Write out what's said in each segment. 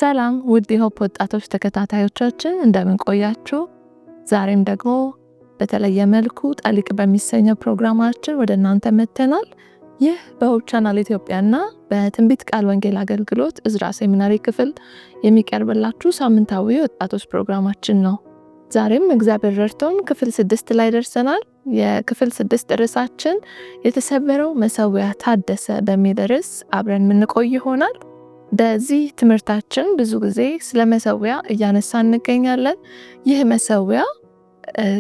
ሰላም ውድ የሆፕ ወጣቶች ተከታታዮቻችን እንደምን ቆያችሁ? ዛሬም ደግሞ በተለየ መልኩ ጠሊቅ በሚሰኘው ፕሮግራማችን ወደ እናንተ መጥተናል። ይህ በሆፕ ቻናል ኢትዮጵያና በትንቢት ቃል ወንጌል አገልግሎት እዝራ ሴሚናሪ ክፍል የሚቀርብላችሁ ሳምንታዊ ወጣቶች ፕሮግራማችን ነው። ዛሬም እግዚአብሔር ረድቶን ክፍል 6 ላይ ደርሰናል። የክፍል 6 ርዕሳችን የተሰበረው መሠዊያ ታደሰ በሚል ርዕስ አብረን የምንቆይ ይሆናል። በዚህ ትምህርታችን ብዙ ጊዜ ስለ መሠዊያ እያነሳን እንገኛለን። ይህ መሠዊያ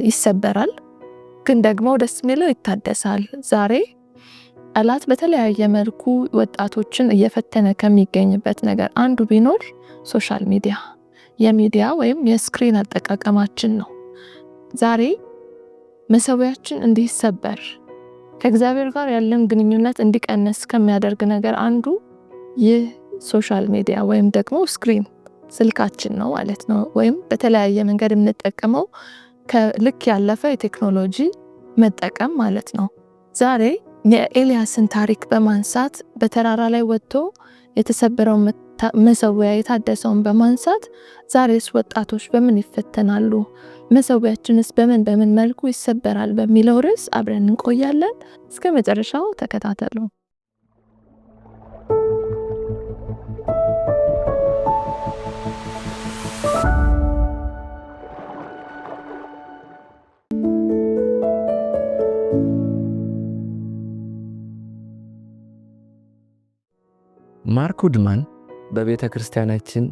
ይሰበራል፣ ግን ደግሞ ደስ የሚለው ይታደሳል። ዛሬ ጠላት በተለያየ መልኩ ወጣቶችን እየፈተነ ከሚገኝበት ነገር አንዱ ቢኖር ሶሻል ሚዲያ፣ የሚዲያ ወይም የስክሪን አጠቃቀማችን ነው። ዛሬ መሠዊያችን እንዲሰበር፣ ከእግዚአብሔር ጋር ያለን ግንኙነት እንዲቀንስ ከሚያደርግ ነገር አንዱ ይህ ሶሻል ሚዲያ ወይም ደግሞ ስክሪን ስልካችን ነው ማለት ነው። ወይም በተለያየ መንገድ የምንጠቀመው ከልክ ያለፈ የቴክኖሎጂ መጠቀም ማለት ነው። ዛሬ የኤልያስን ታሪክ በማንሳት በተራራ ላይ ወጥቶ የተሰበረው መሠዊያ የታደሰውን በማንሳት ዛሬስ ወጣቶች በምን ይፈተናሉ፣ መሠዊያችንስ በምን መልኩ ይሰበራል በሚለው ርዕስ አብረን እንቆያለን። እስከ መጨረሻው ተከታተሉ። ማርክ ውድማን በቤተ ክርስቲያናችን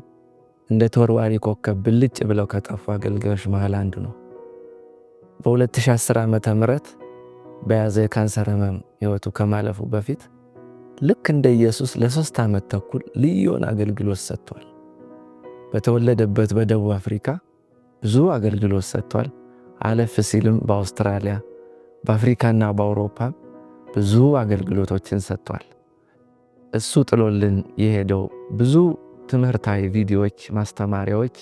እንደ ተወርዋሪ ኮከብ ብልጭ ብለው ከጠፉ አገልጋዮች መሃል አንዱ ነው። በ2010 ዓመተ ምህረት በያዘ የካንሰር ህመም ህይወቱ ከማለፉ በፊት ልክ እንደ ኢየሱስ ለ3 ዓመት ተኩል ልዩን አገልግሎት ሰጥቷል። በተወለደበት በደቡብ አፍሪካ ብዙ አገልግሎት ሰጥቷል። አለፍ ሲልም በአውስትራሊያ፣ በአፍሪካና በአውሮፓ ብዙ አገልግሎቶችን ሰጥቷል። እሱ ጥሎልን የሄደው ብዙ ትምህርታዊ ቪዲዮዎች፣ ማስተማሪያዎች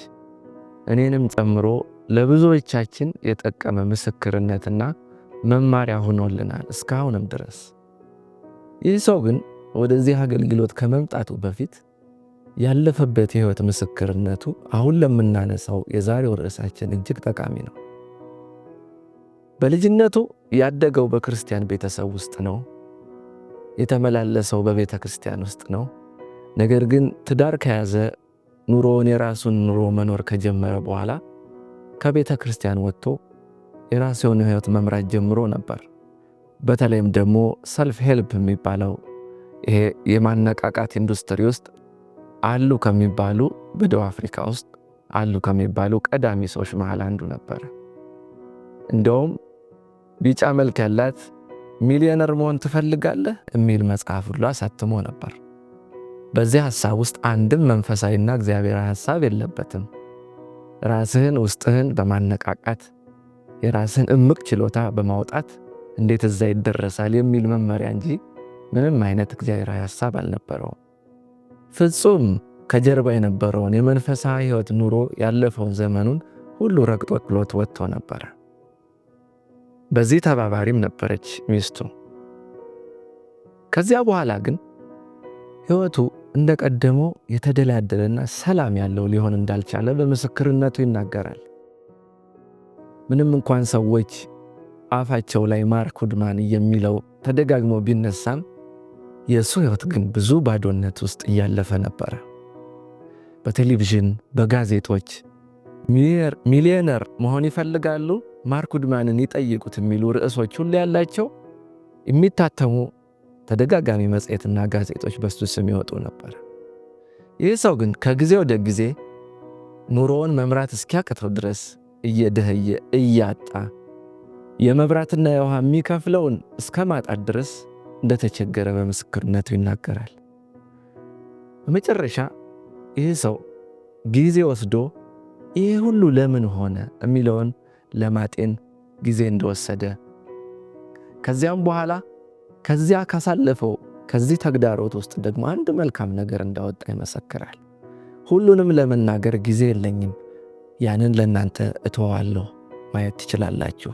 እኔንም ጨምሮ ለብዙዎቻችን የጠቀመ ምስክርነትና መማሪያ ሆኖልናል እስካሁንም ድረስ። ይህ ሰው ግን ወደዚህ አገልግሎት ከመምጣቱ በፊት ያለፈበት የህይወት ምስክርነቱ አሁን ለምናነሳው የዛሬው ርዕሳችን እጅግ ጠቃሚ ነው። በልጅነቱ ያደገው በክርስቲያን ቤተሰብ ውስጥ ነው። የተመላለሰው በቤተ ክርስቲያን ውስጥ ነው። ነገር ግን ትዳር ከያዘ ኑሮውን የራሱን ኑሮ መኖር ከጀመረ በኋላ ከቤተ ክርስቲያን ወጥቶ የራሱን ህይወት መምራት ጀምሮ ነበር። በተለይም ደግሞ ሰልፍ ሄልፕ የሚባለው ይሄ የማነቃቃት ኢንዱስትሪ ውስጥ አሉ ከሚባሉ በደቡብ አፍሪካ ውስጥ አሉ ከሚባሉ ቀዳሚ ሰዎች መሃል አንዱ ነበር። እንደውም ቢጫ መልክ ያላት ሚሊዮነር መሆን ትፈልጋለህ የሚል መጽሐፍ ሁሉ አሳትሞ ነበር። በዚህ ሐሳብ ውስጥ አንድም መንፈሳዊና እግዚአብሔራዊ ሐሳብ የለበትም። ራስህን ውስጥህን በማነቃቃት የራስህን እምቅ ችሎታ በማውጣት እንዴት እዛ ይደረሳል የሚል መመሪያ እንጂ ምንም አይነት እግዚአብሔራዊ ሐሳብ አልነበረውም። ፍጹም ከጀርባ የነበረውን የመንፈሳዊ ህይወት ኑሮ ያለፈውን ዘመኑን ሁሉ ረግጦ ጥሎት ወጥቶ ነበር። በዚህ ተባባሪም ነበረች ሚስቱ። ከዚያ በኋላ ግን ህይወቱ እንደቀደመው የተደላደለና ሰላም ያለው ሊሆን እንዳልቻለ በምስክርነቱ ይናገራል። ምንም እንኳን ሰዎች አፋቸው ላይ ማርክ ውድማን የሚለው ተደጋግሞ ቢነሳም የሱ ህይወት ግን ብዙ ባዶነት ውስጥ እያለፈ ነበር። በቴሌቪዥን፣ በጋዜጦች ሚሊዮነር መሆን ይፈልጋሉ፣ ማርክ ውድማንን ይጠይቁት የሚሉ ርዕሶች ሁሉ ያላቸው የሚታተሙ ተደጋጋሚ መጽሔትና ጋዜጦች በሱ ስም ይወጡ ነበር። ይህ ሰው ግን ከጊዜ ወደ ጊዜ ኑሮውን መምራት እስኪያቅተው ድረስ እየደህየ እያጣ የመብራትና የውሃ የሚከፍለውን እስከ ማጣት ድረስ እንደተቸገረ በምስክርነቱ ይናገራል። በመጨረሻ ይህ ሰው ጊዜ ወስዶ ይህ ሁሉ ለምን ሆነ የሚለውን ለማጤን ጊዜ እንደወሰደ ከዚያም በኋላ ከዚያ ካሳለፈው ከዚህ ተግዳሮት ውስጥ ደግሞ አንድ መልካም ነገር እንዳወጣ ይመሰክራል። ሁሉንም ለመናገር ጊዜ የለኝም፣ ያንን ለእናንተ እተዋለሁ፣ ማየት ትችላላችሁ።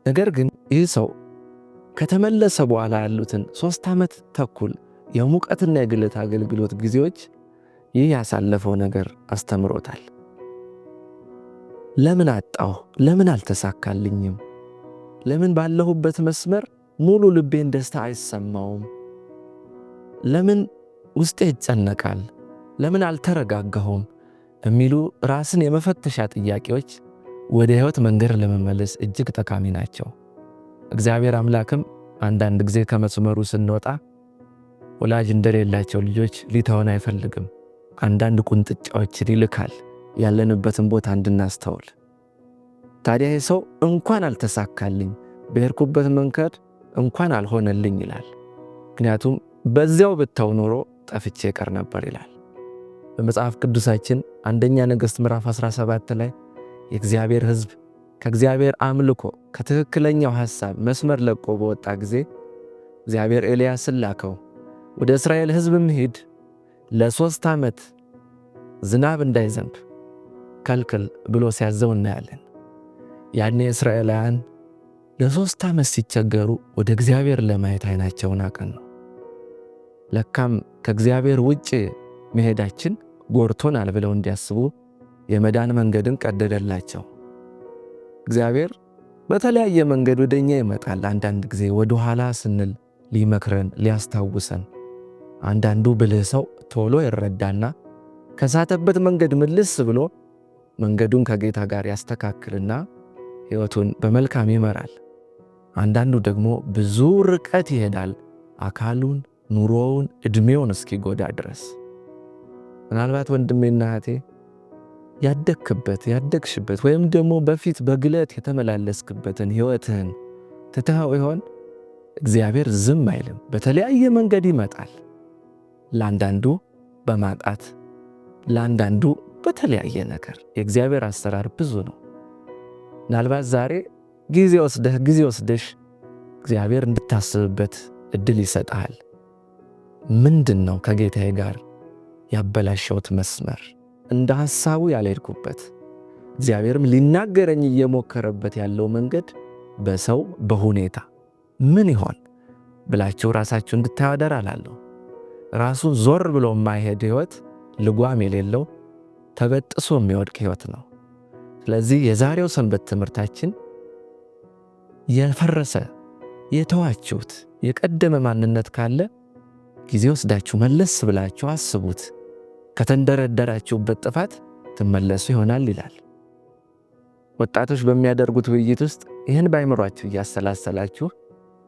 ነገር ግን ይህ ሰው ከተመለሰ በኋላ ያሉትን 3 ዓመት ተኩል የሙቀትና የግለት አገልግሎት ጊዜዎች ይህ ያሳለፈው ነገር አስተምሮታል። ለምን አጣሁ? ለምን አልተሳካልኝም? ለምን ባለሁበት መስመር ሙሉ ልቤን ደስታ አይሰማውም? ለምን ውስጤ ይጨነቃል? ለምን አልተረጋጋሁም? የሚሉ ራስን የመፈተሻ ጥያቄዎች ወደ ሕይወት መንገድ ለመመለስ እጅግ ጠቃሚ ናቸው። እግዚአብሔር አምላክም አንዳንድ ጊዜ ከመስመሩ ስንወጣ ወላጅ እንደሌላቸው ልጆች ሊተውን አይፈልግም። አንዳንድ ቁንጥጫዎችን ይልካል ያለንበትን ቦታ እንድናስተውል። ታዲያ ይህ ሰው እንኳን አልተሳካልኝ፣ በሄድኩበት መንገድ እንኳን አልሆነልኝ ይላል። ምክንያቱም በዚያው ብተው ኖሮ ጠፍቼ ቀር ነበር ይላል። በመጽሐፍ ቅዱሳችን አንደኛ ነገሥት ምዕራፍ 17 ላይ የእግዚአብሔር ሕዝብ ከእግዚአብሔር አምልኮ ከትክክለኛው ሐሳብ መስመር ለቆ በወጣ ጊዜ እግዚአብሔር ኤልያስን ላከው። ወደ እስራኤል ሕዝብም ሂድ፣ ለ3 ዓመት ዝናብ እንዳይዘንብ ከልክል ብሎ ሲያዘው እናያለን። ያኔ እስራኤላውያን ለ3 ዓመት ሲቸገሩ ወደ እግዚአብሔር ለማየት ዓይናቸውን አቀኑ። ለካም ከእግዚአብሔር ውጭ መሄዳችን ጎርቶናል ብለው እንዲያስቡ የመዳን መንገድን ቀደደላቸው። እግዚአብሔር በተለያየ መንገድ ወደኛ ይመጣል። አንዳንድ ጊዜ ወደ ኋላ ስንል ሊመክረን ሊያስታውሰን፣ አንዳንዱ ብልህ ሰው ቶሎ ይረዳና ከሳተበት መንገድ ምልስ ብሎ መንገዱን ከጌታ ጋር ያስተካክልና ሕይወቱን በመልካም ይመራል። አንዳንዱ ደግሞ ብዙ ርቀት ይሄዳል፣ አካሉን፣ ኑሮውን፣ ዕድሜውን እስኪጎዳ ድረስ። ምናልባት ወንድሜና እህቴ ያደግሽበት ወይም ደግሞ በፊት በግለት የተመላለስክበትን ሕይወትህን ትተኸው ይሆን? እግዚአብሔር ዝም አይልም። በተለያየ መንገድ ይመጣል። ለአንዳንዱ በማጣት ለአንዳንዱ በተለያየ ነገር። የእግዚአብሔር አሰራር ብዙ ነው። ምናልባት ዛሬ ጊዜ ወስደሽ እግዚአብሔር እንድታስብበት እድል ይሰጣል። ምንድን ነው ከጌታዬ ጋር ያበላሸውት መስመር? እንደ ሐሳቡ ያልሄድኩበት፣ እግዚአብሔርም ሊናገረኝ እየሞከረበት ያለው መንገድ በሰው በሁኔታ ምን ይሆን ብላችሁ ራሳችሁ እንድታዩ አደራ እላለሁ። ራሱን ዞር ብሎ የማይሄድ ሕይወት ልጓም የሌለው ተበጥሶ የሚወድቅ ሕይወት ነው። ስለዚህ የዛሬው ሰንበት ትምህርታችን የፈረሰ የተዋችሁት የቀደመ ማንነት ካለ ጊዜ ወስዳችሁ መለስ ብላችሁ አስቡት። ከተንደረደራችሁበት ጥፋት ትመለሱ ይሆናል ይላል። ወጣቶች በሚያደርጉት ውይይት ውስጥ ይህን ባይምሯችሁ እያሰላሰላችሁ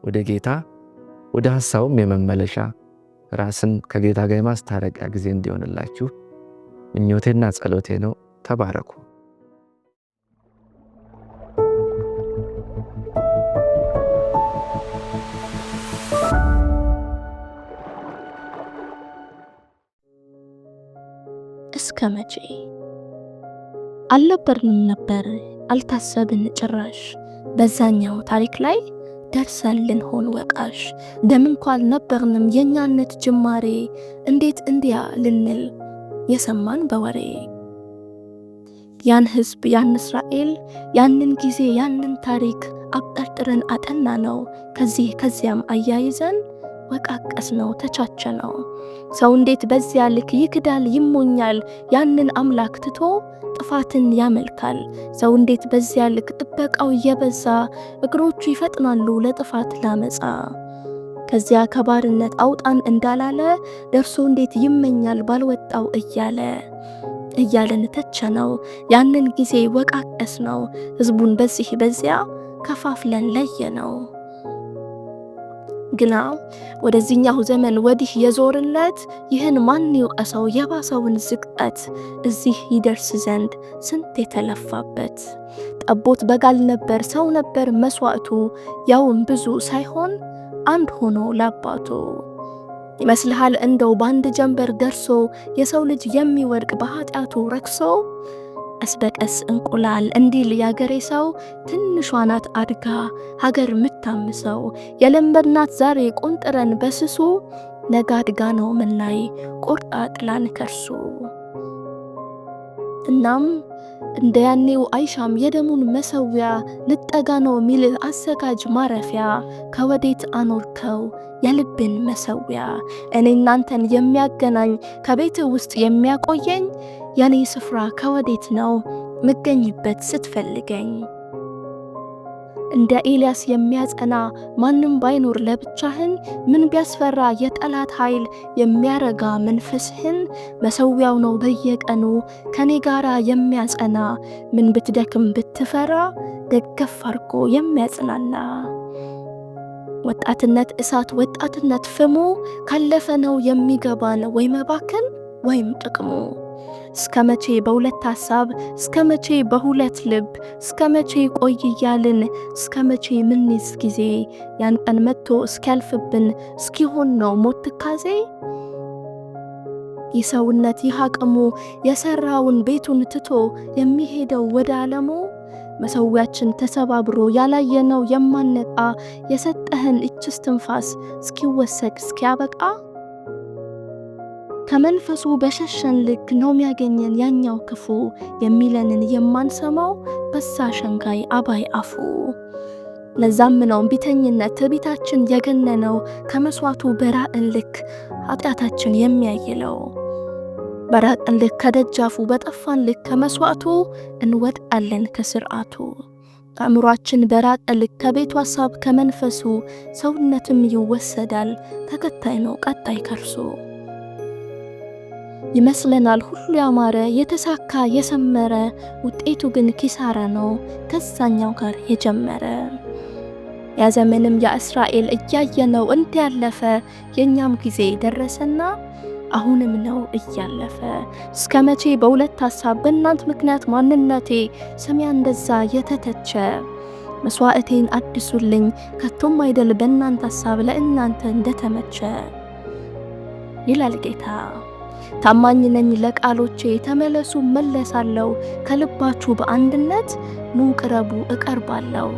ወደ ጌታ ወደ ሐሳቡም የመመለሻ ራስን ከጌታ ጋር የማስታረቂያ ጊዜ እንዲሆንላችሁ ምኞቴና ጸሎቴ ነው። ተባረኩ። እስከ መቼ አልነበርንም ነበር አልታሰብን ጭራሽ፣ በዛኛው ታሪክ ላይ ደርሰን ልንሆን ወቃሽ። ደም እንኳን አልነበርንም የኛነት ጅማሬ፣ እንዴት እንዲያ ልንል የሰማን በወሬ። ያን ሕዝብ ያን እስራኤል ያንን ጊዜ ያንን ታሪክ አብጠርጥረን አጠና ነው። ከዚያም አያይዘን ወቃቀስ ነው ተቻቸ ነው። ሰው እንዴት በዚያ ልክ ይክዳል ይሞኛል፣ ያንን አምላክ ትቶ ጥፋትን ያመልካል። ሰው እንዴት በዚያ ልክ ጥበቃው እየበዛ እግሮቹ ይፈጥናሉ ለጥፋት ላመጻ። ከዚያ ከባርነት አውጣን እንዳላለ ደርሶ እንዴት ይመኛል ባልወጣው እያለን ተቸነው። ያንን ጊዜ ወቃቀስ ነው። ሕዝቡን በዚህ በዚያ ከፋፍለን ለየነው። ግና ወደዚህኛው ዘመን ወዲህ የዞርለት ይህን ማን ይውቀሰው የባሰውን ዝቅጠት፣ እዚህ ይደርስ ዘንድ ስንት የተለፋበት። ጠቦት በጋል ነበር ሰው ነበር መስዋዕቱ፣ ያውም ብዙ ሳይሆን አንድ ሆኖ ለአባቱ። ይመስልሃል እንደው በአንድ ጀንበር ደርሶ የሰው ልጅ የሚወድቅ በኃጢአቱ ረክሶ? ቀስ በቀስ እንቁላል እንዲል ያገሬ ሰው፣ ትንሿ ናት አድጋ ሀገር ምታምሰው። የለመድናት ዛሬ ቆንጥረን በስሱ፣ ነገ አድጋ ነው ምናይ ቆርጣ ጥላን ከርሱ። እናም እንደ ያኔው አይሻም የደሙን መሰዊያ ልጠጋ ነው ሚል አሰጋጅ ማረፊያ ከወዴት አኖርከው የልብን መሰዊያ እኔ እናንተን የሚያገናኝ ከቤት ውስጥ የሚያቆየኝ የኔ ስፍራ ከወዴት ነው ምገኝበት ስትፈልገኝ እንደ ኤልያስ የሚያጸና ማንም ባይኖር ለብቻህን ምን ቢያስፈራ የጠላት ኃይል የሚያረጋ መንፈስህን መሰዊያው ነው በየቀኑ ከኔ ጋራ የሚያጸና ምን ብትደክም ብትፈራ ደገፍ አርጎ የሚያጽናና ወጣትነት እሳት ወጣትነት ፍሙ ካለፈ ነው የሚገባን ወይ መባከን ወይም ጥቅሙ እስከ መቼ በሁለት ሐሳብ እስከ መቼ በሁለት ልብ እስከ መቼ ቆይ እያልን እስከ መቼ ምንይዝ ጊዜ ያን ቀን መጥቶ እስኪያልፍብን እስኪሆን ነው ሞት ትካዜ የሰውነት ይህ አቅሙ የሰራውን ቤቱን ትቶ የሚሄደው ወደ ዓለሙ መሰዊያችን ተሰባብሮ ያላየነው የማነቃ የሰጠህን እች እስትንፋስ እስኪወሰድ እስኪያበቃ ከመንፈሱ በሸሸን ልክ ነው የሚያገኘን ያኛው ክፉ የሚለንን የማንሰማው በሳ ሸንጋይ አባይ አፉ ለዛም ነው ቢተኝነት ትዕቢታችን የገነነው ከመስዋዕቱ በራቅን ልክ ኃጢአታችን የሚያይለው በራቅን ልክ ከደጃፉ በጠፋን ልክ ከመስዋዕቱ እንወድቃለን ከስርዓቱ አእምሯችን በራቀ ልክ ከቤቱ ሐሳብ ከመንፈሱ ሰውነትም ይወሰዳል ተከታይ ነው ቀጣይ ከርሱ ይመስለናል ሁሉ ያማረ የተሳካ የሰመረ ውጤቱ ግን ኪሳራ ነው ከዛኛው ጋር የጀመረ ያ ዘመንም የእስራኤል እያየነው እንዲያለፈ የኛም ጊዜ ደረሰና አሁንም ነው እያለፈ እስከ መቼ በሁለት ሐሳብ በእናንተ ምክንያት ማንነቴ ስሜ እንደዛ የተተቸ መስዋዕቴን አድሱልኝ ከቶም አይደል በእናንተ ሐሳብ ለእናንተ እንደተመቸ ይላል ጌታ ታማኝ ነኝ ለቃሎቼ ተመለሱ መለሳለሁ ከልባችሁ በአንድነት ኑ ቅረቡ እቀርባለሁ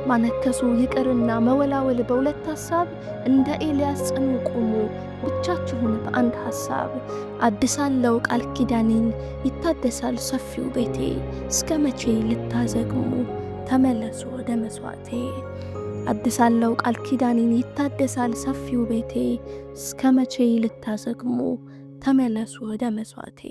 ማነከሱ ይቅርና መወላወል በሁለት ሐሳብ እንደ ኤልያስ ጽኑ ቁሙ ብቻችሁን በአንድ ሐሳብ አድሳለሁ ቃል ኪዳኔን ይታደሳል ሰፊው ቤቴ እስከ መቼ ልታዘግሙ ተመለሱ ወደ መስዋዕቴ አድሳለሁ ቃል ኪዳኔን ይታደሳል ሰፊው ቤቴ እስከ መቼ ልታዘግሙ ተመለሱ ወደ መስዋዕቴ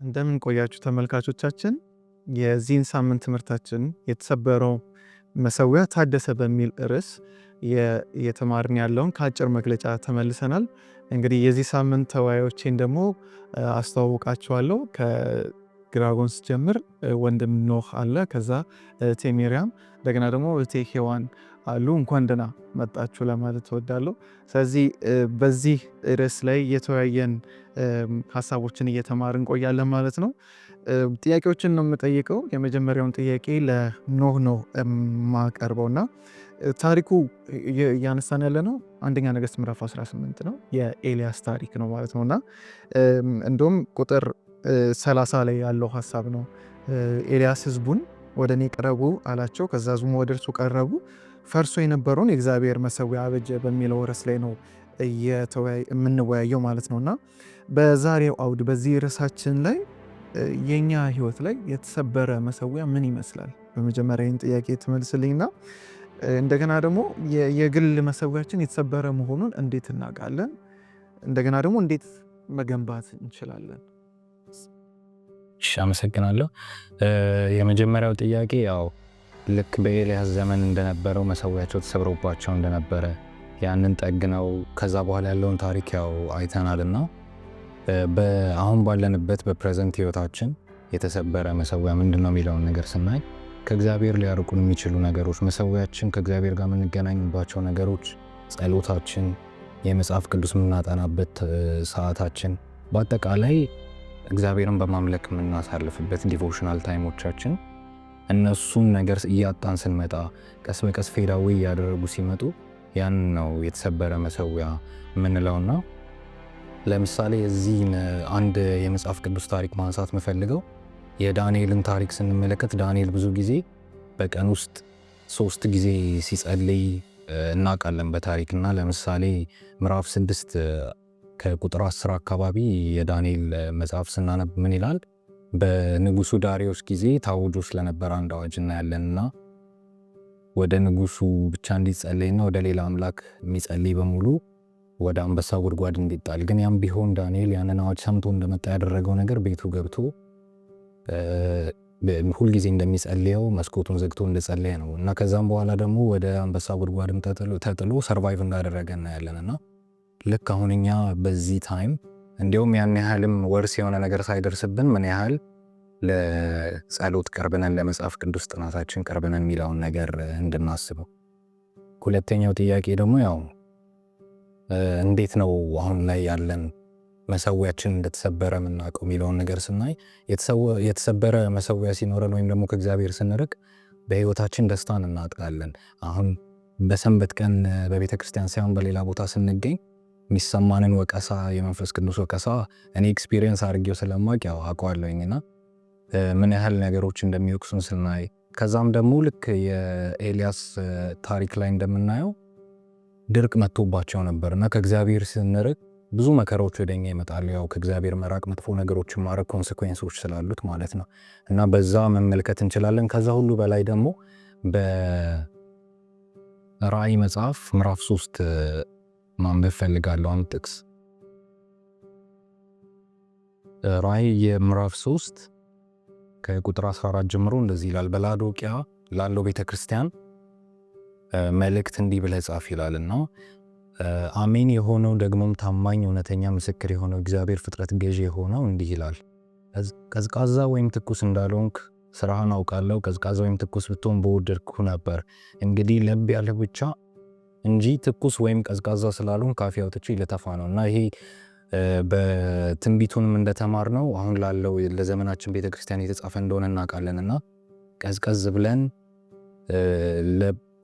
እንደምን ቆያችሁ ተመልካቾቻችን የዚህን ሳምንት ትምህርታችን የተሰበረው መሰዊያ ታደሰ በሚል ርዕስ የተማርን ያለውን ከአጭር መግለጫ ተመልሰናል እንግዲህ የዚህ ሳምንት ተወያዮቼን ደግሞ አስተዋውቃችኋለሁ ከግራጎንስ ጀምር ወንድም ኖህ አለ ከዛ ቴሚሪያም እንደገና ደግሞ ሄዋን አሉ እንኳን ደህና መጣችሁ ለማለት እወዳለሁ ስለዚህ በዚህ ርዕስ ላይ የተወያየን ሐሳቦችን እየተማርን ቆያለን ማለት ነው ጥያቄዎችን ነው የምጠይቀው የመጀመሪያውን ጥያቄ ለኖህ ነው ማቀርበውና ታሪኩ ያነሳን ያለ ነው አንደኛ ነገሥት ምዕራፍ 18 ነው የኤልያስ ታሪክ ነው ማለት ነውና እንደውም ቁጥር 30 ላይ ያለው ሐሳብ ነው ኤልያስ ህዝቡን ወደኔ ቀረቡ አላቸው ከዛ ህዝቡ ወደ እርሱ ቀረቡ ፈርሶ የነበረውን የእግዚአብሔር መሰዊያ አበጀ በሚለው ርዕስ ላይ ነው የምንወያየው ማለት ነውና በዛሬው አውድ በዚህ ርዕሳችን ላይ የኛ ህይወት ላይ የተሰበረ መሰዊያ ምን ይመስላል በመጀመሪያ ይህን ጥያቄ ትመልስልኝና እንደገና ደግሞ የግል መሰዊያችን የተሰበረ መሆኑን እንዴት እናውቃለን እንደገና ደግሞ እንዴት መገንባት እንችላለን አመሰግናለሁ የመጀመሪያው ጥያቄ ያው ልክ በኤልያስ ዘመን እንደነበረው መሰዊያቸው ተሰብሮባቸው እንደነበረ ያንን ጠግነው ከዛ በኋላ ያለውን ታሪክ ያው አይተናልና አሁን ባለንበት በፕሬዘንት ህይወታችን የተሰበረ መሰዊያ ምንድነው የሚለውን ነገር ስናይ ከእግዚአብሔር ሊያርቁን የሚችሉ ነገሮች መሰዊያችን ከእግዚአብሔር ጋር የምንገናኝባቸው ነገሮች ጸሎታችን የመጽሐፍ ቅዱስ የምናጠናበት ሰዓታችን በአጠቃላይ እግዚአብሔርን በማምለክ የምናሳልፍበት ዲቮሽናል ታይሞቻችን እነሱን ነገር እያጣን ስንመጣ ቀስ በቀስ ፌዳዊ እያደረጉ ሲመጡ ያን ነው የተሰበረ መሰዊያ የምንለውና ለምሳሌ እዚህን አንድ የመጽሐፍ ቅዱስ ታሪክ ማንሳት የምፈልገው የዳንኤልን ታሪክ ስንመለከት ዳንኤል ብዙ ጊዜ በቀን ውስጥ 3 ጊዜ ሲጸልይ እናውቃለን በታሪክና ለምሳሌ ምዕራፍ 6 ከቁጥር 10 አካባቢ የዳንኤል መጽሐፍ ስናነብ ምን ይላል? በንጉሱ ዳሪዮስ ጊዜ ታውጆ ስለነበረ አንድ አዋጅ እናያለንና ወደ ንጉሱ ብቻ እንዲጸለይና ወደ ሌላ አምላክ የሚጸልይ በሙሉ ወደ አንበሳ ጉድጓድ እንዲጣል። ግን ያም ቢሆን ዳንኤል ያንን አዋጅ ሰምቶ እንደመጣ ያደረገው ነገር ቤቱ ገብቶ ሁልጊዜ እንደሚጸልየው መስኮቱን ዘግቶ እንደጸለየ ነው እና ከዛም በኋላ ደግሞ ወደ አንበሳ ጉድጓድም ተጥሎ ሰርቫይቭ እንዳደረገ እናያለንና ልክ አሁን እኛ በዚህ ታይም እንዲሁም ያን ያህልም ወርስ የሆነ ነገር ሳይደርስብን ምን ያህል ለጸሎት ቀርበናል፣ ለመጽሐፍ ቅዱስ ጥናታችን ቀርበናል የሚለውን ነገር እንድናስበው። ሁለተኛው ጥያቄ ደግሞ ያው እንዴት ነው አሁን ላይ ያለን መሰዊያችን እንደተሰበረ የምናውቀው የሚለውን ነገር ስናይ የተሰበረ መሰዊያ ሲኖረን ወይም ደግሞ ከእግዚአብሔር ስንርቅ በህይወታችን ደስታን እናጣለን። አሁን በሰንበት ቀን በቤተ ክርስቲያን ሳይሆን በሌላ ቦታ ስንገኝ የሚሰማንን ወቀሳ፣ የመንፈስ ቅዱስ ወቀሳ እኔ ኤክስፒሪየንስ አድርጌው ስለማውቅ ያው አውቀዋለሁኝና ምን ያህል ነገሮች እንደሚወቅሱን ስናይ ከዛም ደግሞ ልክ የኤልያስ ታሪክ ላይ እንደምናየው ድርቅ መጥቶባቸው ነበርና ከእግዚአብሔር ስንርቅ ብዙ መከራዎች ወደኛ ይመጣሉ። ያው ከእግዚአብሔር መራቅ መጥፎ ነገሮችን ማድረግ ኮንሲኩዌንሶች ስላሉት ማለት ነው እና በዛ መመልከት እንችላለን። ከዛ ሁሉ በላይ ደግሞ በራእይ መጽሐፍ ምዕራፍ 3 ማንበብ ፈልጋለሁ። አንድ ጥቅስ ራእይ የምዕራፍ 3 ከቁጥር 14 ጀምሮ እንደዚህ ይላል። በላዶቂያ ላለው ቤተክርስቲያን መልእክት እንዲህ ብለህ ጻፍ ይላልና አሜን የሆነው ደግሞም ታማኝ እውነተኛ ምስክር የሆነው እግዚአብሔር ፍጥረት ገዢ የሆነው እንዲህ ይላል። ቀዝቃዛ ወይም ትኩስ እንዳልሆንክ ስራህን አውቃለሁ። ቀዝቃዛ ወይም ትኩስ ብትሆን በወደድኩ ነበር። እንግዲህ ለብ ያለ ብቻ እንጂ ትኩስ ወይም ቀዝቃዛ ስላልሆንክ ካፌ አውጥቼ ልተፋ ነው እና ይሄ በትንቢቱንም እንደተማርነው አሁን ላለው ለዘመናችን ቤተክርስቲያን የተጻፈ እንደሆነ እናውቃለንና ቀዝቀዝ ብለን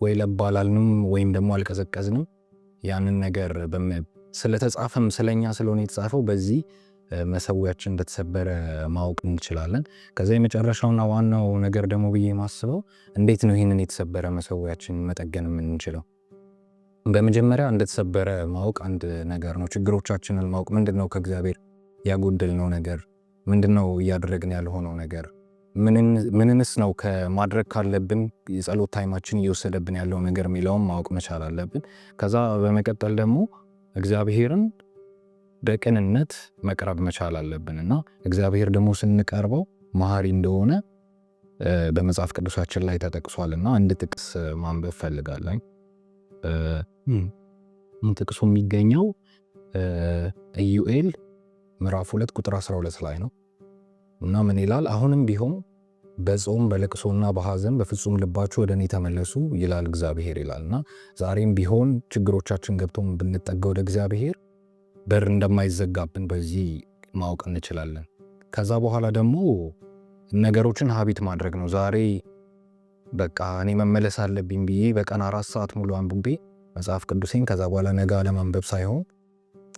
ወይ ለባላልንም ወይም ደግሞ አልቀዘቀዝንም ያንን ነገር ስለተጻፈም ስለኛ ስለሆነ የተጻፈው በዚህ መሰዊያችን እንደተሰበረ ማወቅ እንችላለን። ከዛ የመጨረሻውና ዋናው ነገር ደግሞ ብዬ ማስበው እንዴት ነው ይህንን የተሰበረ መሰዊያችን መጠገን የምንችለው? በመጀመሪያ እንደተሰበረ ማወቅ አንድ ነገር ነው። ችግሮቻችንን ማወቅ ምንድነው ከእግዚአብሔር ያጎደልነው ነገር ምንድነው እያደረግን ያልሆነው ነገር ምንንስ ነው ከማድረግ ካለብን የጸሎት ታይማችን እየወሰደብን ያለው ነገር የሚለውን ማወቅ መቻል አለብን። ከዛ በመቀጠል ደግሞ እግዚአብሔርን በቅንነት መቅረብ መቻል አለብን እና እግዚአብሔር ደግሞ ስንቀርበው መሐሪ እንደሆነ በመጽሐፍ ቅዱሳችን ላይ ተጠቅሷልና አንድ ጥቅስ ማንበብ ፈልጋለሁ። ጥቅሱ የሚገኘው ኢዩኤል ምዕራፍ 2 ቁጥር 12 ላይ ነው እና ምን ይላል? አሁንም ቢሆን በጾም በለቅሶና በሐዘን በፍጹም ልባችሁ ወደ እኔ ተመለሱ ይላል እግዚአብሔር ይላልና ዛሬም ቢሆን ችግሮቻችን ገብተው ብንጠጋ ወደ እግዚአብሔር በር እንደማይዘጋብን በዚህ ማወቅ እንችላለን። ከዛ በኋላ ደግሞ ነገሮችን ሀቢት ማድረግ ነው። ዛሬ በቃ እኔ መመለስ አለብኝ ብዬ በቀን 4 ሰዓት ሙሉ አንብቤ መጽሐፍ ቅዱሴን ከዛ በኋላ ነገ ለማንበብ ሳይሆን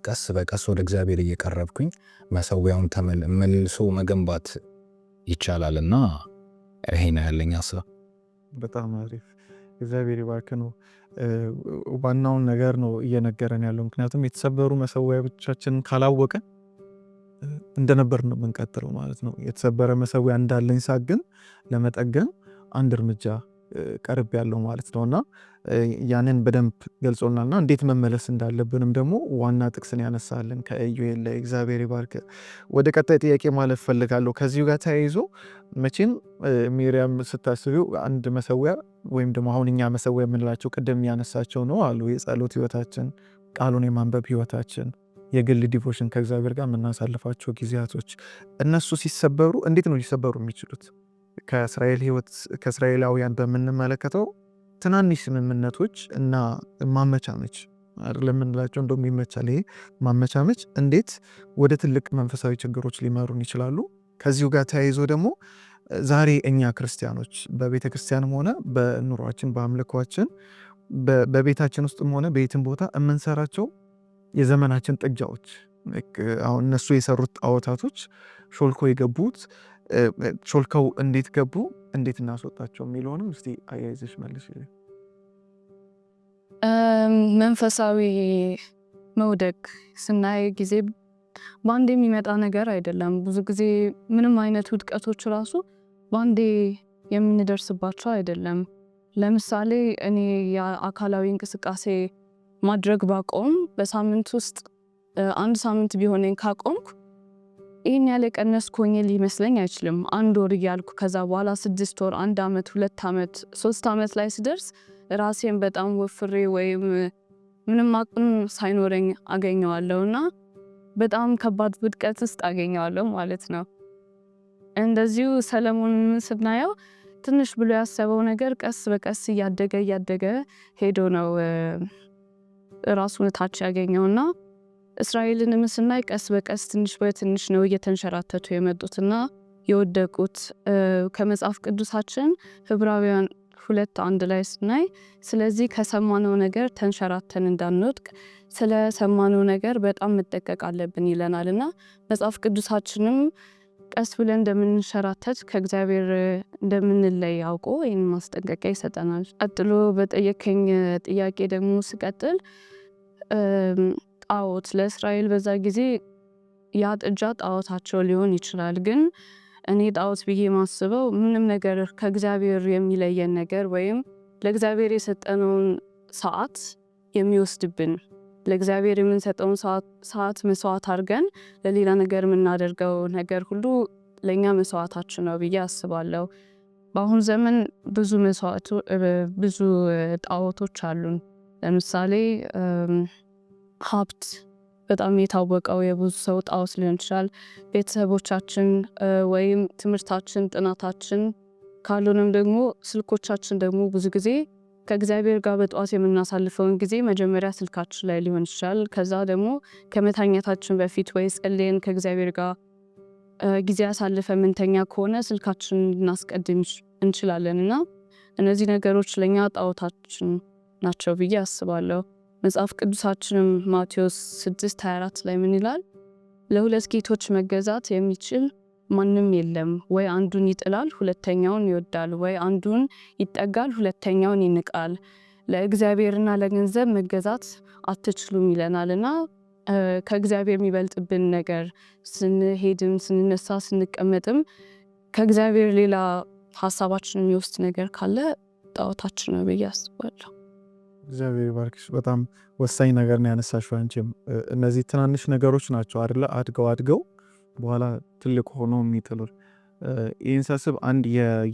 ቀስ በቀስ ወደ እግዚአብሔር እየቀረብኩኝ መሰዊያውን መልሶ መገንባት ይቻላልና ይሄ ነው ያለኝ ሀሳብ። በጣም አሪፍ። እግዚአብሔር ይባርክ ነው። ዋናውን ነገር ነው እየነገረን ያለው። ምክንያቱም የተሰበሩ መሰዊያዎቻችንን ካላወቀን እንደነበር ነው የምንቀጥለው ማለት ነው። የተሰበረ መሰዊያ እንዳለኝ ሳቅ ግን ለመጠገን አንድ እርምጃ ቀርብ ያለው ማለት ነውና ያንን በደንብ ገልጾናልና እንዴት መመለስ እንዳለብንም ደግሞ ዋና ጥቅስን ያነሳልን ከኢዩኤል ላይ። እግዚአብሔር ይባርክ። ወደ ቀጣይ ጥያቄ ማለት ፈልጋለሁ። ከዚሁ ጋር ተያይዞ መቼም ሚሪያም ስታስቢው አንድ መሰዊያ ወይም ደግሞ አሁን እኛ መሰዊያ የምንላቸው ቅድም ያነሳቸው ነው አሉ የጸሎት ህይወታችን፣ ቃሉን የማንበብ ህይወታችን፣ የግል ዲቮሽን ከእግዚአብሔር ጋር የምናሳልፋቸው ጊዜያቶች እነሱ ሲሰበሩ እንዴት ነው ሊሰበሩ የሚችሉት? ከእስራኤል ህይወት ከእስራኤላውያን በምንመለከተው ትናንሽ ስምምነቶች እና ማመቻመች አይደለም የምንላቸው እንደውም ይመቻል። ይሄ ማመቻመች እንዴት ወደ ትልቅ መንፈሳዊ ችግሮች ሊመሩን ይችላሉ? ከዚሁ ጋር ተያይዞ ደግሞ ዛሬ እኛ ክርስቲያኖች በቤተ ክርስቲያንም ሆነ በኑሯችን በአምልኳችን በቤታችን ውስጥም ሆነ በየትም ቦታ የምንሰራቸው የዘመናችን ጥጃዎች አሁን እነሱ የሰሩት ጣዖታቶች ሾልከው እንዴት ገቡ፣ እንዴት እናስወጣቸው የሚለውንም እስቲ አያይዘሽ መልሽ። መንፈሳዊ መውደቅ ስናይ ጊዜ በአንዴ የሚመጣ ነገር አይደለም። ብዙ ጊዜ ምንም አይነት ውድቀቶች ራሱ በአንዴ የምንደርስባቸው አይደለም። ለምሳሌ እኔ የአካላዊ እንቅስቃሴ ማድረግ ባቆም በሳምንት ውስጥ 1 ሳምንት ቢሆነኝ ካቆምኩ ይህን ያለ ቀነስኩ ሆኜ ሊመስለኝ አይችልም። 1 ወር እያልኩ ከዛ በኋላ 6 ወር፣ 1 ዓመት፣ 2 ዓመት፣ 3 ዓመት ላይ ስደርስ ራሴን በጣም ወፍሬ ወይም ምንም አቅም ሳይኖረኝ አገኘዋለሁ እና በጣም ከባድ ውድቀት ውስጥ አገኘዋለሁ ማለት ነው። እንደዚሁ ሰለሞን ስናየው ትንሽ ብሎ ያሰበው ነገር ቀስ በቀስ እያደገ ሄዶ ነው ራሱን ታች ያገኘውና እስራኤልንም ስናይ ቀስ በቀስ ትንሽ በትንሽ ነው እየተንሸራተቱ የመጡትና የወደቁት። ከመጽሐፍ ቅዱሳችን ዕብራውያን 2:1 ላይ ስናይ ስለዚህ ከሰማነው ነገር ተንሸራተን እንዳንወድቅ ስለ ሰማነው ነገር በጣም መጠንቀቅ አለብን ይለናልና መጽሐፍ ቅዱሳችንም ቀስ ብለን እንደምንሸራተት ከእግዚአብሔር እንደምንለይ አውቆ ይህን ማስጠንቀቂያ ይሰጠናል። ቀጥሎ በጠየከኝ ጥያቄ ደግሞ ስቀጥል ጣዖት ለእስራኤል በዛ ጊዜ ያ ጥጃ ጣዖታቸው ሊሆን ይችላል። ግን እኔ ጣዖት ብዬ ማስበው ምንም ነገር ከእግዚአብሔር የሚለየን ነገር ወይም ለእግዚአብሔር የሰጠነውን ሰዓት የሚወስድብን፣ ለእግዚአብሔር የምንሰጠውን ሰዓት መስዋዕት አድርገን ለሌላ ነገር የምናደርገው ነገር ሁሉ ለእኛ መስዋዕታችን ነው ብዬ አስባለሁ። በአሁን ዘመን ብዙ ጣዖቶች አሉን። ለምሳሌ ሀብት በጣም የታወቀው የብዙ ሰው ጣዖት ሊሆን ይችላል። ቤተሰቦቻችን ወይም ትምህርታችን፣ ጥናታችን ካልሆነም ደግሞ ስልኮቻችን ደግሞ ብዙ ጊዜ ከእግዚአብሔር ጋር በጠዋት የምናሳልፈውን ጊዜ መጀመሪያ ስልካችን ላይ ሊሆን ይችላል። ከዛ ደግሞ ከመተኛታችን በፊት ወይ ጸልየን ከእግዚአብሔር ጋር ጊዜ ያሳልፈ ምንተኛ ከሆነ ስልካችን ልናስቀድም እንችላለን እና እነዚህ ነገሮች ለኛ ጣዖታችን ናቸው ብዬ አስባለሁ። መጽሐፍ ቅዱሳችንም ማቴዎስ 6:24 ላይ ምን ይላል? ለሁለት ጌቶች መገዛት የሚችል ማንም የለም፣ ወይ አንዱን ይጥላል ሁለተኛውን ይወዳል፣ ወይ አንዱን ይጠጋል ሁለተኛውን ይንቃል። ለእግዚአብሔርና ለገንዘብ መገዛት አትችሉም ይለናልና ከእግዚአብሔር የሚበልጥብን ነገር ስንሄድም ስንነሳ ስንቀመጥም ከእግዚአብሔር ሌላ ሀሳባችን የሚወስድ ነገር ካለ ጣዖታችን ነው ብዬ አስባለሁ። እግዚአብሔር ባርክሽ። በጣም ወሳኝ ነገር ነው ያነሳሽው። አንቺም እነዚህ ትናንሽ ነገሮች ናቸው አይደለ አድገው በኋላ ትልቅ ሆኖ የሚጥሉት። ይህን ሳስብ አንድ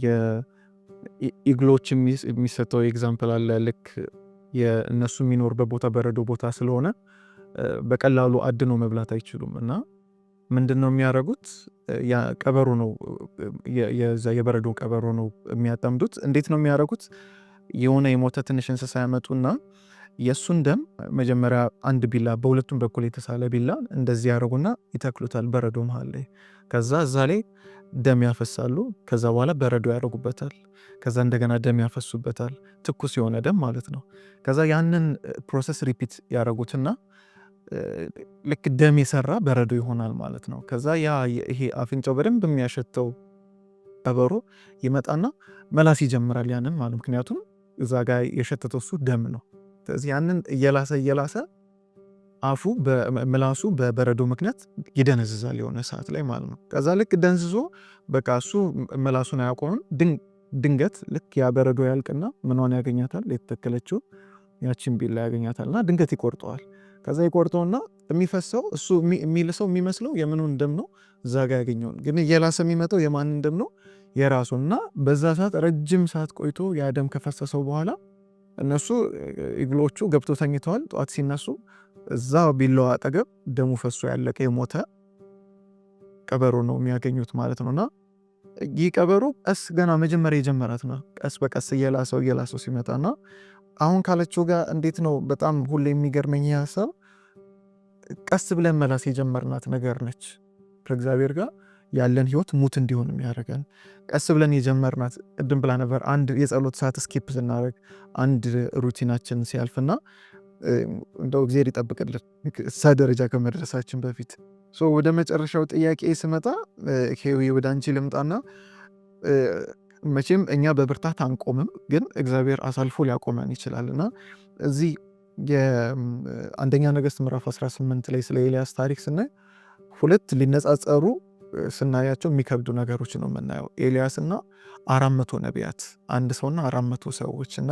የኢግሎች የሚሰጠው ኤግዛምፕል አለ። ልክ የእነሱ የሚኖርበት ቦታ በረዶ ቦታ ስለሆነ በቀላሉ አድኖ መብላት አይችሉም እና ምንድን ነው የሚያደርጉት? ቀበሮ ነው የበረዶ ቀበሮ ነው የሚያጠምዱት። እንዴት ነው የሚያደርጉት? የሆነ የሞተ ትንሽ እንስሳ ያመጡና የእሱን ደም መጀመሪያ አንድ ቢላ በሁለቱም በኩል የተሳለ ቢላ እንደዚህ ያደርጉና ይተክሉታል በረዶ መሃል ላይ። ከዛ እዛ ላይ ደም ያፈሳሉ። ከዛ በኋላ በረዶ ያደርጉበታል። ከዛ እንደገና ደም ያፈሱበታል። ትኩስ የሆነ ደም ማለት ነው። ከዛ ያንን ፕሮሰስ ሪፒት ያደርጉትና ልክ ደም የሰራ በረዶ ይሆናል ማለት ነው። ከዛ ይሄ አፍንጫው በደንብ የሚያሸተው ቀበሮ ይመጣና መላስ ይጀምራል ያንን ማለት ምክንያቱም እዛ ጋር የሸተተው እሱ ደም ነው። ስለዚህ ያንን እየላሰ አፉ በምላሱ በበረዶ ምክንያት ይደነዝዛል የሆነ ሰዓት ላይ ማለት ነው። ከዛ ልክ ደንዝዞ በቃ እሱ ምላሱን አያቆምም። ድንገት ልክ ያ በረዶ ያልቅና ምኗን ያገኛታል? የተተከለችው ያችን ቢላ ያገኛታልና ድንገት ይቆርጠዋል። ከዛ ይቆርጠውና የሚፈሰው እሱ የሚልሰው የሚመስለው የምኑን ደም ነው? እዛ ጋር ያገኘውን ግን እየላሰ የሚመጣው የማንን ደም ነው? የራሱና በዛ ሰዓት ረጅም ሰዓት ቆይቶ ያ ደም ከፈሰሰው በኋላ እነሱ ኢግሎቹ ገብቶ ተኝተዋል። ጠዋት ሲነሱ እዛ ቢላዋ አጠገብ ደሙ ፈሶ ያለቀ የሞተ ቀበሮ ነው የሚያገኙት ማለት ነውና ይህ ቀበሮ ቀስ ገና መጀመሪያ የጀመራት ነው። ቀስ በቀስ እየላሰው ሲመጣና አሁን ካለችው ጋር እንዴት ነው በጣም ሁሌ የሚገርመኝ ሀሳብ፣ ቀስ ብለን መላስ የጀመርናት ነገር ነች። ከእግዚአብሔር ጋር ያለን ህይወት ሙት እንዲሆን የሚያደርገን ቀስ ብለን የጀመርናት ቅድም ብላ ነበር። አንድ የጸሎት ሰዓት ስኪፕ ስናደርግ አንድ ሩቲናችን ሲያልፍና እንደው እግዚአብሔር ይጠብቅልን እሳ ደረጃ ከመድረሳችን በፊት ወደ መጨረሻው ጥያቄ ስመጣ ሄዊ ወደ አንቺ ልምጣና መቼም እኛ በብርታት አንቆምም፣ ግን እግዚአብሔር አሳልፎ ሊያቆመን ይችላልና እዚህ የአንደኛ ነገሥት ምዕራፍ 18 ላይ ስለ ኤልያስ ታሪክ ስናይ ሁለት ሊነጻጸሩ ስናያቸው የሚከብዱ ነገሮች ነው የምናየው። ኤልያስና 400 ነቢያት፣ አንድ ሰውና 400 ሰዎች እና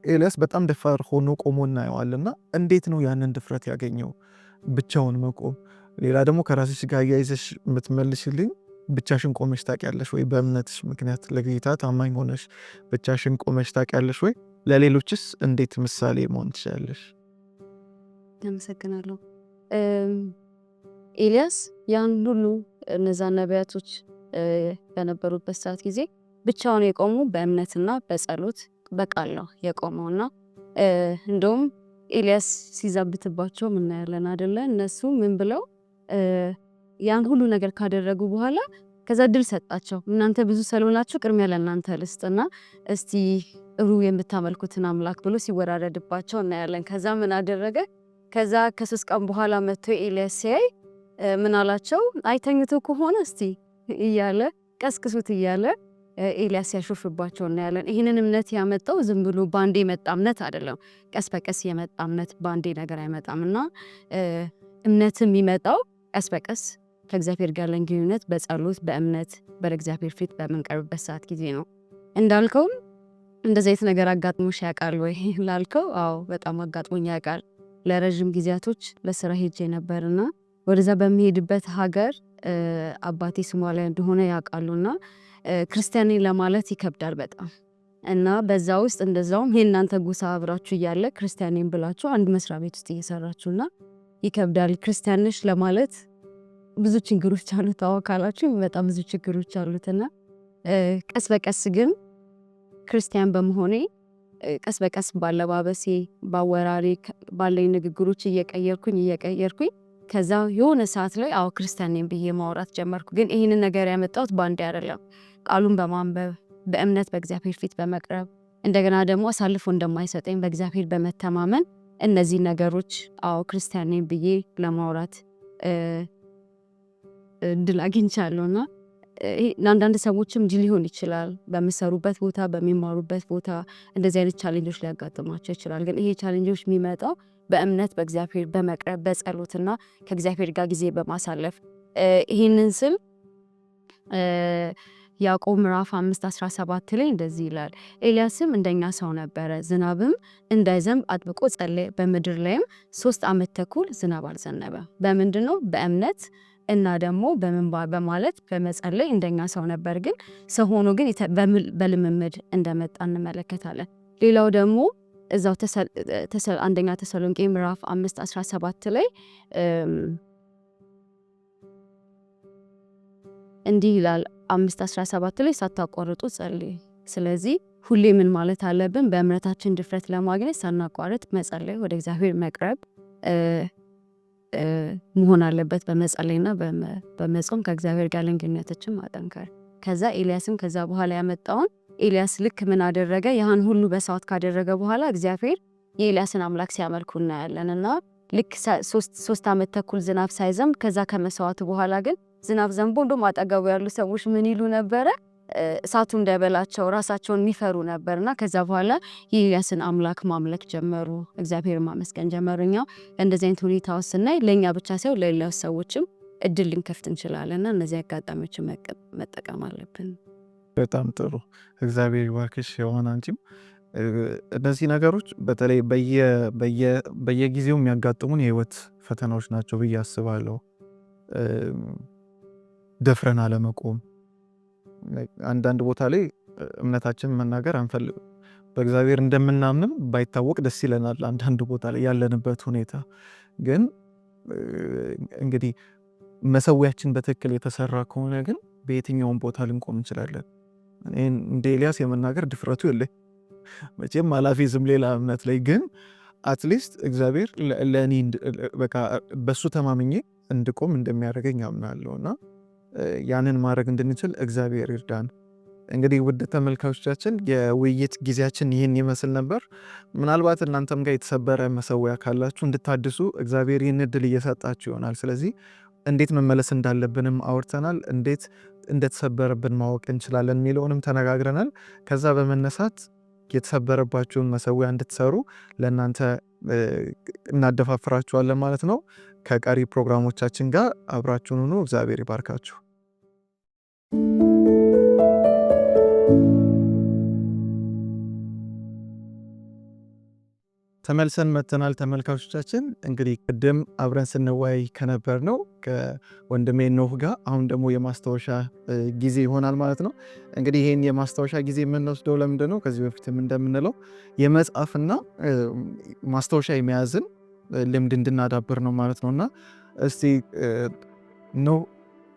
ኤልያስ በጣም ደፋር ሆኖ ቆሞ እናየዋልና እንዴት ነው ያንን ድፍረት ያገኘው ብቻውን መቆም? ሌላ ደግሞ ከራስሽ ጋር አያይዘሽ የምትመልሽልኝ ብቻሽን ቆመሽ ታውቂያለሽ ወይ? በእምነትሽ ምክንያት ለጌታ ታማኝ ሆነሽ ብቻሽን ቆመሽ ታውቂያለሽ ወይ? ለሌሎችስ እንዴት ምሳሌ መሆን ትችላለሽ? አመሰግናለሁ። ኤልያስ ያን ሁሉ እነዛ ነቢያቶች በነበሩበት ሰዓት ጊዜ ብቻውን የቆሙ በእምነትና በጸሎት በቃል ነው የቆመውና እንደውም ኤልያስ ሲዛብትባቸው ምናያለን አይደለ? እነሱ ምን ብለው ያን ሁሉ ነገር ካደረጉ በኋላ ከዛ ድል ሰጣቸው። እናንተ ብዙ ስለሆናችሁ ቅድሚያ ለእናንተ ልስጥና እስቲ እሩ የምታመልኩትን አምላክ ብሎ ሲወራረድባቸው እናያለን። ከዛ ምን አደረገ? ከዛ ከ3 ቀን በኋላ መጥቶ ኤልያስ ሲያይ ምን አላቸው? አይተኝቶ ከሆነ እስቲ እያለ ቀስቅሱት እያለ ኤልያስ ያሾፍባቸው እናያለን። ይህንን እምነት ያመጣው ዝም ብሎ ባንዴ የመጣ እምነት አይደለም። ቀስ በቀስ የመጣ እምነት ባንዴ ነገር አይመጣም እና እምነት የሚመጣው ቀስ በቀስ ከእግዚአብሔር ጋር ያለን ግንኙነት በጸሎት በእምነት በእግዚአብሔር ፊት በምንቀርብበት ሰዓት ጊዜ ነው። እንዳልከው እንደዚህ አይነት ነገር አጋጥሞሽ ያውቃል ወይ ላልከው፣ አዎ በጣም አጋጥሞኝ ያውቃል። ለረዥም ጊዜያቶች ለስራ ሄጄ ነበርና ወደዛ በሚሄድበት ሀገር አባቴ ሶማሊያ እንደሆነ ያውቃሉና ክርስቲያኔ ለማለት ይከብዳል በጣም እና በዛ ውስጥ እንደዛውም የእናንተ ጎሳ አብራችሁ እያለ ክርስቲያኔን ብላችሁ አንድ መስሪያ ቤት ውስጥ እየሰራችሁና ይከብዳል። ክርስቲያንሽ ለማለት ብዙ ችግሮች አሉት። አወካላችሁ በጣም ብዙ ችግሮች አሉትና ቀስ በቀስ ግን ክርስቲያን በመሆኔ ቀስ በቀስ ባለባበሴ ባወራሪ ባለኝ ንግግሮች እየቀየርኩኝ ከዛ የሆነ ሰዓት ላይ አዎ ክርስቲያን ነኝ ብዬ ማውራት ጀመርኩ። ግን ይህንን ነገር ያመጣሁት ባንዴ አይደለም። ቃሉን በማንበብ በእምነት በእግዚአብሔር ፊት በመቅረብ እንደገና ደግሞ አሳልፎ እንደማይሰጠኝ በእግዚአብሔር በመተማመን እነዚህ ነገሮች አዎ ክርስቲያን ነኝ ብዬ ለማውራት እድል አግኝቻለሁና ለአንዳንድ ሰዎችም እንዲህ ሊሆን ይችላል። በሚሰሩበት ቦታ በሚማሩበት ቦታ እንደዚህ አይነት ቻሌንጆች ሊያጋጥሟቸው ይችላል። ግን ይሄ ቻሌንጆች የሚመጣው በእምነት በእግዚአብሔር በመቅረብ በጸሎትና ከእግዚአብሔር ጋር ጊዜ በማሳለፍ ይህንን ስል ያዕቆብ ምዕራፍ 5:17 ላይ እንደዚህ ይላል፣ ኤልያስም እንደኛ ሰው ነበረ፣ ዝናብም እንዳይዘንብ አጥብቆ ጸለየ፣ በምድር ላይም 3 ዓመት ተኩል ዝናብ አልዘነበ። በምንድን ነው? በእምነት እና ደግሞ በማለት በመጸለይ እንደኛ ሰው ነበር። ግን ሰው ሆኖ ግን በልምምድ እንደመጣ እንመለከታለን። ሌላው ደግሞ እዛው አንደኛ ተሰሎንቄ ምዕራፍ 5:17 ላይ እንዲህ ይላል 5:17 ላይ ሳታቋርጡ ጸልዩ። ስለዚህ ሁሌ ምን ማለት አለብን? በእምነታችን ድፍረት ለማግኘት ሳናቋርጥ መጸለይ፣ ወደ እግዚአብሔር መቅረብ መሆን አለበት። በመጸለይና በመጾም ከእግዚአብሔር ጋር ግንኙነታችን ማጠንከር። ከዛ ኤልያስም ከዛ በኋላ ያመጣውን ኤልያስ ልክ ምን አደረገ? ያን ሁሉ በሰዓት ካደረገ በኋላ እግዚአብሔር የኤልያስን አምላክ ሲያመልኩ እናያለን እና ልክ 3 ዓመት ተኩል ዝናብ ሳይዘንብ ከዛ ከመስዋዕቱ በኋላ ግን ዝናብ ዘንቦ እንደውም አጠገቡ ያሉ ሰዎች ምን ይሉ ነበረ? እሳቱ እንዳይበላቸው ራሳቸውን የሚፈሩ ነበርና ከዛ በኋላ የኤልያስን አምላክ ማምለክ ጀመሩ፣ እግዚአብሔር ማመስገን ጀመሩ። እኛ እንደዚህ አይነት ሁኔታ ውስጥ ስናይ ለእኛ ብቻ ሳይሆን ለሌሎች ሰዎችም እድል ልንከፍት እንችላለንና እነዚህ አጋጣሚዎችን መጠቀም አለብን። በጣም ጥሩ። እግዚአብሔር ይባርክሽ የሆነ አንቺም እነዚህ ነገሮች በተለይ በየጊዜው የሚያጋጥሙን የህይወት ፈተናዎች ናቸው ብዬ አስባለሁ። ደፍረን አለመቆም፣ አንዳንድ ቦታ ላይ እምነታችን መናገር አንፈልግም። በእግዚአብሔር እንደምናምንም ባይታወቅ ደስ ይለናል። አንዳንድ ቦታ ላይ ያለንበት ሁኔታ ግን እንግዲህ መሰዊያችን በትክክል የተሰራ ከሆነ ግን በየትኛውም ቦታ ልንቆም እንችላለን። እንደ ኤልያስ የመናገር ድፍረቱ የለኝ መቼም አላፊዝም ሌላ እምነት ላይ ግን አትሊስት እግዚአብሔር ለእኔ በቃ በሱ ተማምኜ እንድቆም እንደሚያደርገኝ አምናለሁ እና ያንን ማድረግ እንድንችል እግዚአብሔር ይርዳን። እንግዲህ ውድ ተመልካቾቻችን የውይይት ጊዜያችን ይህን ይመስል ነበር። ምናልባት እናንተም ጋር የተሰበረ መሰዊያ ካላችሁ እንድታድሱ እግዚአብሔር ይህን እድል እየሰጣችሁ ይሆናል። ስለዚህ እንዴት መመለስ እንዳለብንም አውርተናል። እንዴት እንደተሰበረብን ማወቅ እንችላለን የሚለውንም ተነጋግረናል። ከዛ በመነሳት የተሰበረባችሁን መሰዊያ እንድትሰሩ ለእናንተ እናደፋፍራችኋለን ማለት ነው። ከቀሪ ፕሮግራሞቻችን ጋር አብራችሁን ሁኑ። እግዚአብሔር ይባርካችሁ። ተመልሰን መተናል ተመልካቾቻችን። እንግዲህ ቅድም አብረን ስንወያይ ከነበር ነው ከወንድሜ ኖህ ጋር አሁን ደግሞ የማስታወሻ ጊዜ ይሆናል ማለት ነው። እንግዲህ ይህን የማስታወሻ ጊዜ የምንወስደው ለምንድን ነው? ከዚህ በፊትም እንደምንለው የመጻፍና ማስታወሻ የመያዝን ልምድ እንድናዳብር ነው ማለት ነው። እና እስቲ ኖህ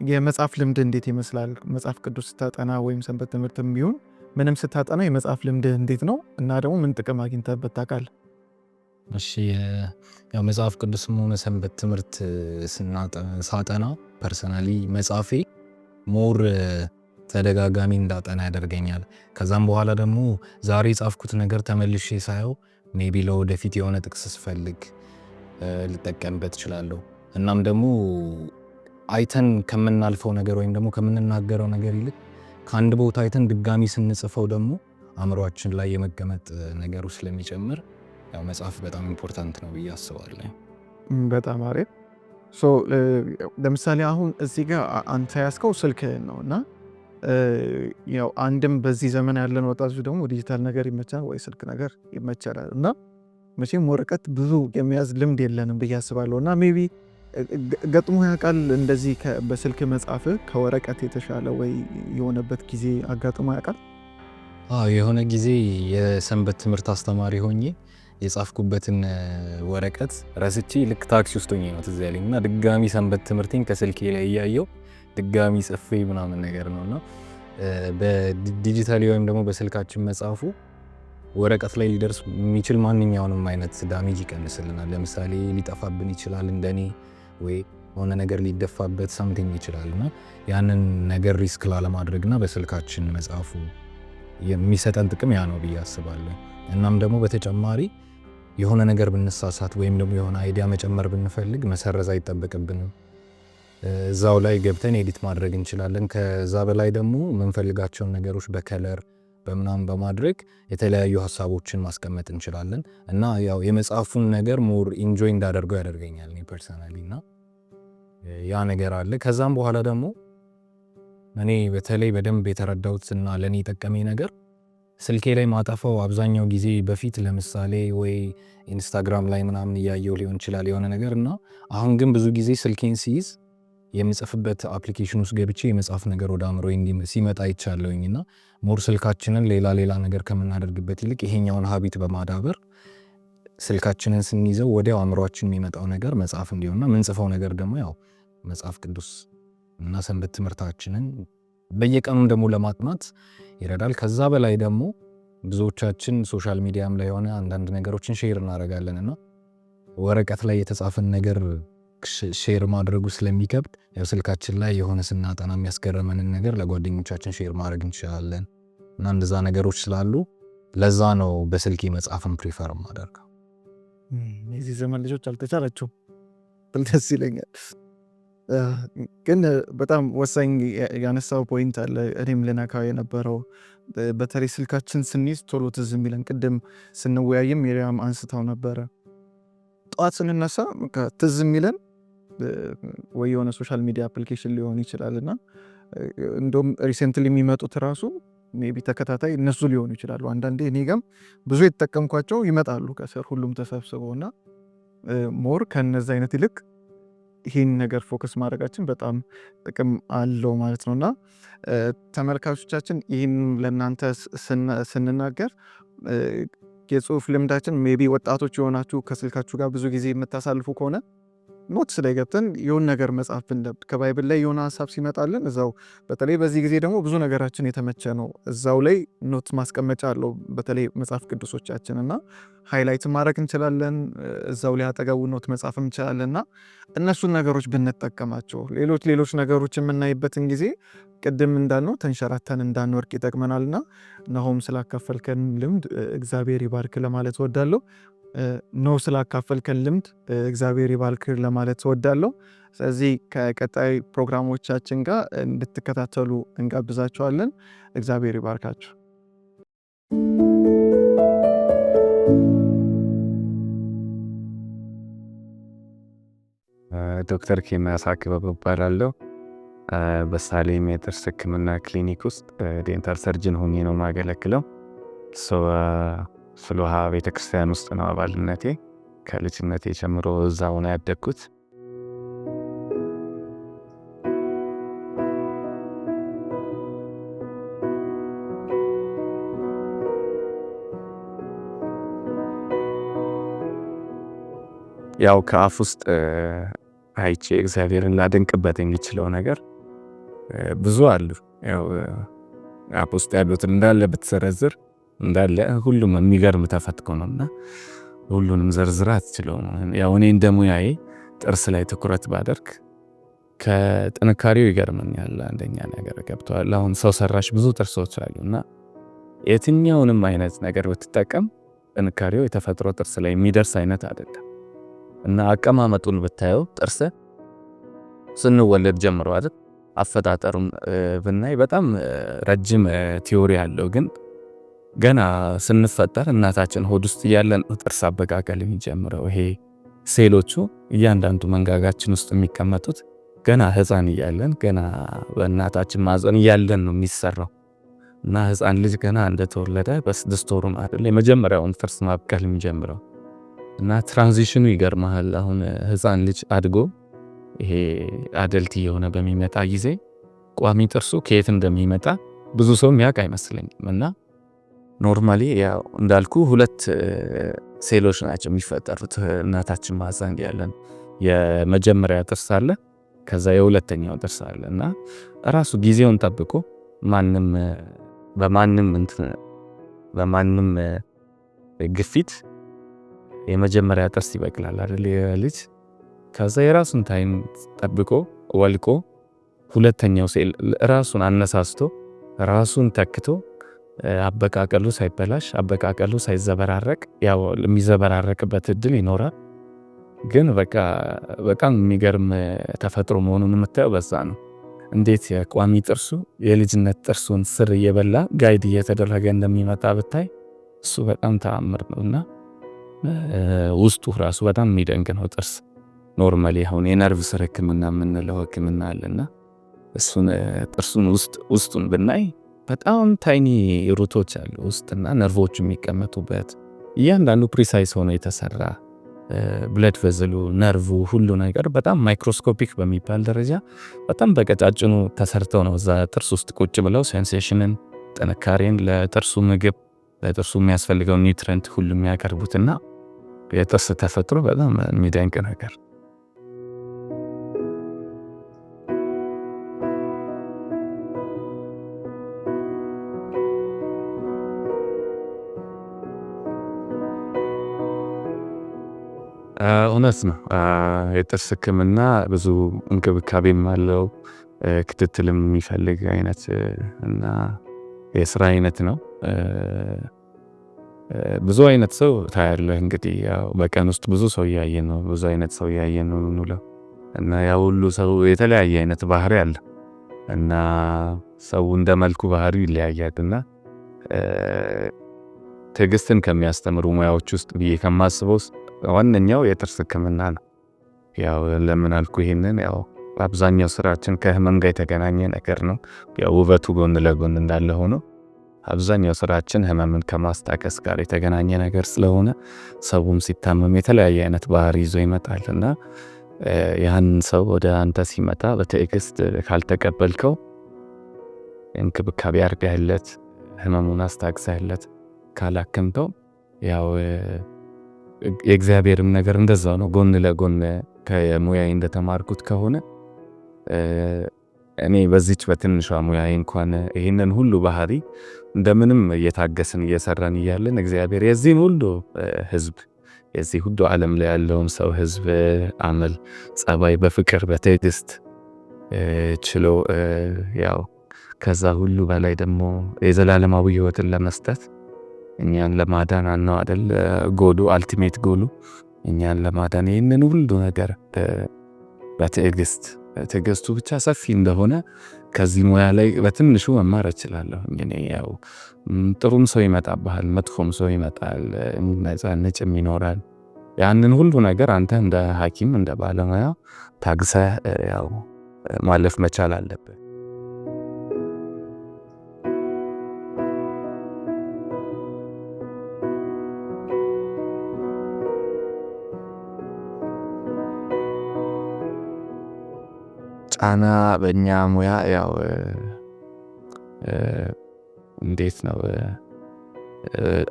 የመጻፍ ልምድ እንዴት ይመስላል? መጽሐፍ ቅዱስ ስታጠና ወይም ሰንበት ትምህርትም ቢሆን ምንም ስታጠና የመጻፍ ልምድ እንዴት ነው? እና ደግሞ ምን ጥቅም አግኝተህበት ታውቃለህ? እሺ ያው መጽሐፍ ቅዱስም ሆነ ሰንበት ትምህርት ሳጠና ፐርሰናሊ መጻፌ ሞር ተደጋጋሚ እንዳጠና ያደርገኛል። ከዛም በኋላ ደግሞ ዛሬ የጻፍኩት ነገር ተመልሼ ሳየው ሜቢ ለወደፊት የሆነ ጥቅስ ስፈልግ ልጠቀምበት እችላለሁ። እናም ደግሞ አይተን ከምናልፈው ነገር ወይም ደግሞ ከምንናገረው ነገር ይልቅ ከአንድ ቦታ አይተን ድጋሚ ስንጽፈው ደግሞ አእምሯችን ላይ የመቀመጥ ነገሩ ስለሚጨምር ያው መጽሐፍ በጣም ኢምፖርታንት ነው ብዬ አስባለሁ። በጣም አሪፍ። ለምሳሌ አሁን እዚህ ጋር አንተ ያስከው ስልክህን ነው እና ያው አንድም በዚህ ዘመን ያለን ወጣቶች ደግሞ ዲጂታል ነገር ይመቻል ወይ ስልክ ነገር ይመቻል እና መቼም ወረቀት ብዙ የሚያዝ ልምድ የለንም ብዬ አስባለሁ። እና ሜቢ ገጥሞ ያውቃል እንደዚህ በስልክ መጻፍ ከወረቀት የተሻለ ወይ የሆነበት ጊዜ አጋጥሞ ያውቃል? የሆነ ጊዜ የሰንበት ትምህርት አስተማሪ ሆኜ የጻፍኩበትን ወረቀት ረስቼ ልክ ታክሲ ውስጥ ሆኜ ነው ትዝ ያለኝ እና ድጋሚ ሰንበት ትምህርቴን ከስልኬ ላይ እያየው ድጋሚ ጽፌ ምናምን ነገር ነውና በዲጂታሊ ወይም ደግሞ በስልካችን መጻፉ ወረቀት ላይ ሊደርስ የሚችል ማንኛውንም አይነት ዳሜጅ ይቀንስልናል። ለምሳሌ ሊጠፋብን ይችላል እንደኔ ወይ ሆነ ነገር ሊደፋበት ሳምቲንግ ይችላልና ያንን ነገር ሪስክ ላለማድረግና በስልካችን መጻፉ የሚሰጠን ጥቅም ያ ነው ብዬ አስባለሁ። እናም ደግሞ በተጨማሪ የሆነ ነገር ብንሳሳት ወይም ደግሞ የሆነ አይዲያ መጨመር ብንፈልግ መሰረዝ አይጠበቅብንም። እዛው ላይ ገብተን ኤዲት ማድረግ እንችላለን። ከዛ በላይ ደግሞ የምንፈልጋቸውን ነገሮች በከለር በምናምን በማድረግ የተለያዩ ሀሳቦችን ማስቀመጥ እንችላለን እና ያው የመጽሐፉን ነገር ሞር ኢንጆይ እንዳደርገው ያደርገኛል እኔ ፐርሰናሊ እና ያ ነገር አለ። ከዛም በኋላ ደግሞ እኔ በተለይ በደንብ የተረዳሁትና ለእኔ የጠቀመኝ ነገር ስልኬ ላይ ማጠፋው አብዛኛው ጊዜ በፊት ለምሳሌ ወይ ኢንስታግራም ላይ ምናምን እያየው ሊሆን ይችላል የሆነ ነገር እና አሁን ግን ብዙ ጊዜ ስልኬን ሲይዝ የምጽፍበት አፕሊኬሽን ውስጥ ገብቼ የመጽሐፍ ነገር ወደ አእምሮዬ ሲመጣ ይቻለውኝ እና ሞር ስልካችንን ሌላ ነገር ከምናደርግበት ይልቅ ይሄኛውን ሀቢት በማዳበር ስልካችንን ስንይዘው ወዲያው አእምሮአችን የሚመጣው ነገር መጽሐፍ እንዲሆንና ምንጽፈው ነገር ደግሞ ያው መጽሐፍ ቅዱስ እና ሰንበት ትምህርታችንን በየቀኑ ደግሞ ለማጥናት ይረዳል። ከዛ በላይ ደግሞ ብዙዎቻችን ሶሻል ሚዲያም ላይ ሆነ አንዳንድ ነገሮችን ሼር እናደርጋለንና ወረቀት ላይ የተጻፈን ነገር ሼር ማድረጉ ስለሚከብድ ያው ስልካችን ላይ የሆነ ስናጠና የሚያስገርመንን ነገር ለጓደኞቻችን ሼር ማድረግ እንችላለን እና እንደዛ ነገሮች ስላሉ ለዛ ነው በስልኬ መጽሐፍን ፕሪፈር ማደርገው። የዚህ ዘመን ልጆች አልተቻላቸውም ደስ ይለኛል። ግን በጣም ወሳኝ ያነሳው ፖይንት አለ እኔም ልነካው የነበረው በተለይ ስልካችን ስንይዝ ቶሎ ትዝ የሚለን ቅድም ስንወያይም ሚሪያም አንስታው ነበረ። ጠዋት ስንነሳ ትዝ የሚለን ወይ የሆነ ሶሻል ሚዲያ አፕሊኬሽን ሊሆን ይችላል እና እንደውም ሪሴንትሊ የሚመጡት ራሱ ሜቢ ተከታታይ እነሱ ሊሆኑ ይችላሉ። አንዳንዴ እኔ ጋም ብዙ የተጠቀምኳቸው ይመጣሉ ከስር ሁሉም ተሰብስበው እና ሞር ከነዚ አይነት ይልቅ ይህን ነገር ፎከስ ማድረጋችን በጣም ጥቅም አለው ማለት ነው። እና ተመልካቾቻችን ይህን ለእናንተ ስንናገር የጽሁፍ ልምዳችን ሜቢ ወጣቶች የሆናችሁ ከስልካችሁ ጋር ብዙ ጊዜ የምታሳልፉ ከሆነ ኖትስ ላይ ገብተን የሆን ነገር መጽሐፍ ብንለምድ ከባይብል ላይ የሆነ ሀሳብ ሲመጣልን እዛው በተለይ በዚህ ጊዜ ደግሞ ብዙ ነገራችን የተመቸ ነው። እዛው ላይ ኖት ማስቀመጫ አለው በተለይ መጽሐፍ ቅዱሶቻችን እና ሃይላይት ማድረግ እንችላለን። እዛው ላይ አጠገቡ ኖት መጻፍ እንችላለን እና እነሱን ነገሮች ብንጠቀማቸው ሌሎች ነገሮች የምናይበትን ጊዜ ቅድም እንዳልነው ተንሸራተን እንዳንወርቅ ይጠቅመናልና ናሆም ስላካፈልከን ልምድ እግዚአብሔር ይባርክ ለማለት ወዳለሁ። ነው ስላካፈልከን ልምድ እግዚአብሔር ይባርክ ለማለት እወዳለሁ። ስለዚህ ከቀጣይ ፕሮግራሞቻችን ጋር እንድትከታተሉ እንጋብዛችኋለን። እግዚአብሔር ይባርካችሁ። ዶክተር ኬንያስ አክበብ እባላለሁ። በሳሌም የጥርስ ሕክምና ክሊኒክ ውስጥ ዴንታል ሰርጅን ሆኜ ነው የማገለግለው። ፍልውሃ ቤተክርስቲያን ውስጥ ነው አባልነቴ። ከልጅነቴ ጀምሮ እዛው ነው ያደግኩት። ያው ከአፍ ውስጥ አይቼ እግዚአብሔርን ላደንቅበት የሚችለው ነገር ብዙ አሉ። ያው አፍ ውስጥ ያሉትን እንዳለ ብትዘረዝር እንዳለ ሁሉም የሚገርም ተፈጥሮ ነውና ሁሉንም ዘርዝራ አትችለውም። ያው እኔ እንደሙያዬ ጥርስ ላይ ትኩረት ባደርግ ከጥንካሬው ይገርመኛል። አንደኛ ነገር ገብቷል። አሁን ሰው ሰራሽ ብዙ ጥርሶች አሉና የትኛውንም አይነት ነገር ብትጠቀም ጥንካሬው የተፈጥሮ ጥርስ ላይ የሚደርስ አይነት አይደለም። እና አቀማመጡን ብታየው ጥርስ ስንወለድ ጀምሮ አይደል አፈጣጠሩን ብናይ በጣም ረጅም ቲዮሪ ያለው ግን ገና ስንፈጠር እናታችን ሆድ ውስጥ እያለን ጥርስ አበቃቀል የሚጀምረው። ይሄ ሴሎቹ እያንዳንዱ መንጋጋችን ውስጥ የሚቀመጡት ገና ህፃን እያለን ገና በእናታችን ማህፀን እያለን ነው የሚሰራው። እና ህፃን ልጅ ገና እንደተወለደ በ6 ወሩ አይደል የመጀመሪያውን ጥርስ ማብቀል የሚጀምረው። እና ትራንዚሽኑ ይገርማል። አሁን ህፃን ልጅ አድጎ ይሄ አደልት የሆነ በሚመጣ ጊዜ ቋሚ ጥርሱ ከየት እንደሚመጣ ብዙ ሰው የሚያውቅ አይመስለኝም። እና ኖርማሊ ያው እንዳልኩ 2 ሴሎች ናቸው የሚፈጠሩት እናታችን ማህፀን ያለን። የመጀመሪያ ጥርስ አለ፣ ከዛ የሁለተኛው ጥርስ አለ። እና ራሱ ጊዜውን ጠብቆ በማንም ግፊት የመጀመሪያ ጥርስ ይበቅላል አይደል ልጅ። ከዛ የራሱን ታይም ጠብቆ ወልቆ ሁለተኛው ሴል ራሱን አነሳስቶ ራሱን ተክቶ አበቃቀሉ ሳይበላሽ አበቃቀሉ ሳይዘበራረቅ ያው የሚዘበራረቅበት እድል ይኖራል። ግን በጣም የሚገርም ተፈጥሮ መሆኑን የምታየው በዛ ነው። እንዴት የቋሚ ጥርሱ የልጅነት ጥርሱን ስር እየበላ ጋይድ እየተደረገ እንደሚመጣ ብታይ እሱ በጣም ተአምር ነውና ውስጡ ራሱ በጣም የሚደንቅ ነው። ጥርስ ኖርማሊ አሁን የነርቭ ስር ሕክምና የምንለው ሕክምና አለና እሱን ጥርሱን ውስጡን ብናይ በጣም ታይኒ ሩቶች አሉ ውስጥና ነርቮቹ የሚቀመጡበት እያንዳንዱ ፕሪሳይስ ሆኖ የተሰራ ብለድ ቨዝሉ ነርቭ ሁሉ ነገር በጣም ማይክሮስኮፒክ በሚባል ደረጃ በጣም በቀጫጭኑ ተሰርተው ነው እዛ ጥርስ ውስጥ ቁጭ ብለው ሴንሴሽንን፣ ጥንካሬን፣ ለጥርሱ ምግብ ለጥርሱ የሚያስፈልገው ኒውትሪንት ሁሉ የሚያቀርቡትና የጥርስ ተፈጥሮ በጣም የሚደንቅ ነገር። እውነት ነው። የጥርስ ሕክምና ብዙ እንክብካቤም አለው፣ ክትትልም የሚፈልግ አይነት እና የስራ አይነት ነው። ብዙ አይነት ሰው ታያለህ እንግዲህ ያው በቀን ውስጥ ብዙ ሰው እያየን ነው፣ ብዙ አይነት ሰው እያየን ነው የምንውለው እና ያው ሁሉ ሰው የተለያየ አይነት ባህሪ አለ እና ሰው እንደ መልኩ ባህሪው ይለያያልና ትዕግስትን ከሚያስተምሩ ሙያዎች ውስጥ ብዬ ከማስበው ዋነኛው የጥርስ ሕክምና ነው። ያው ለምን አልኩ ይሄንን? ያው አብዛኛው ስራችን ከህመም ጋር የተገናኘ ነገር ነው። ያው ውበቱ ጎን ለጎን እንዳለ ሆኖ አብዛኛው ስራችን ህመምን ከማስታገስ ጋር የተገናኘ ነገር ስለሆነ ሰውም ሲታመም የተለያየ አይነት ባህሪ ይዞ ይመጣልና ያን ሰው ወደ አንተ ሲመጣ በትዕግስት ካልተቀበልከው እንክብካቤ አድርገህለት ህመሙን አስታግሰህለት ካላከምከው ያው የእግዚአብሔርም ነገር እንደዛው ነው። ጎን ለጎን ከሙያዬ እንደተማርኩት ከሆነ እኔ በዚች በትንሿ ሙያዬ እንኳን ይህንን ሁሉ ባህሪ እንደምንም እየታገስን እየሰራን እያለን እግዚአብሔር የዚህን ሁሉ ህዝብ የዚህ ሁሉ ዓለም ላይ ያለውን ሰው ህዝብ አመል ጸባይ በፍቅር በትዕግስት ችሎ ያው ከዛ ሁሉ በላይ ደግሞ የዘላለማዊ ህይወትን ለመስጠት እኛን ለማዳን ነው አይደል ጎሉ አልቲሜት ጎሉ እኛን ለማዳን ይህንን ሁሉ ነገር በትዕግስቱ ብቻ ሰፊ እንደሆነ ከዚህ ሙያ ላይ በትንሹ መማር እችላለሁ። እኔ ያው ጥሩም ሰው ይመጣብሃል፣ መጥፎም ሰው ይመጣል፣ ነፃነጭም ይኖራል። ያንን ሁሉ ነገር አንተ እንደ ሐኪም እንደ ባለሙያ ታግሰህ ያው ማለፍ መቻል አለብህ። ጫና በእኛ ሙያ ያው እንዴት ነው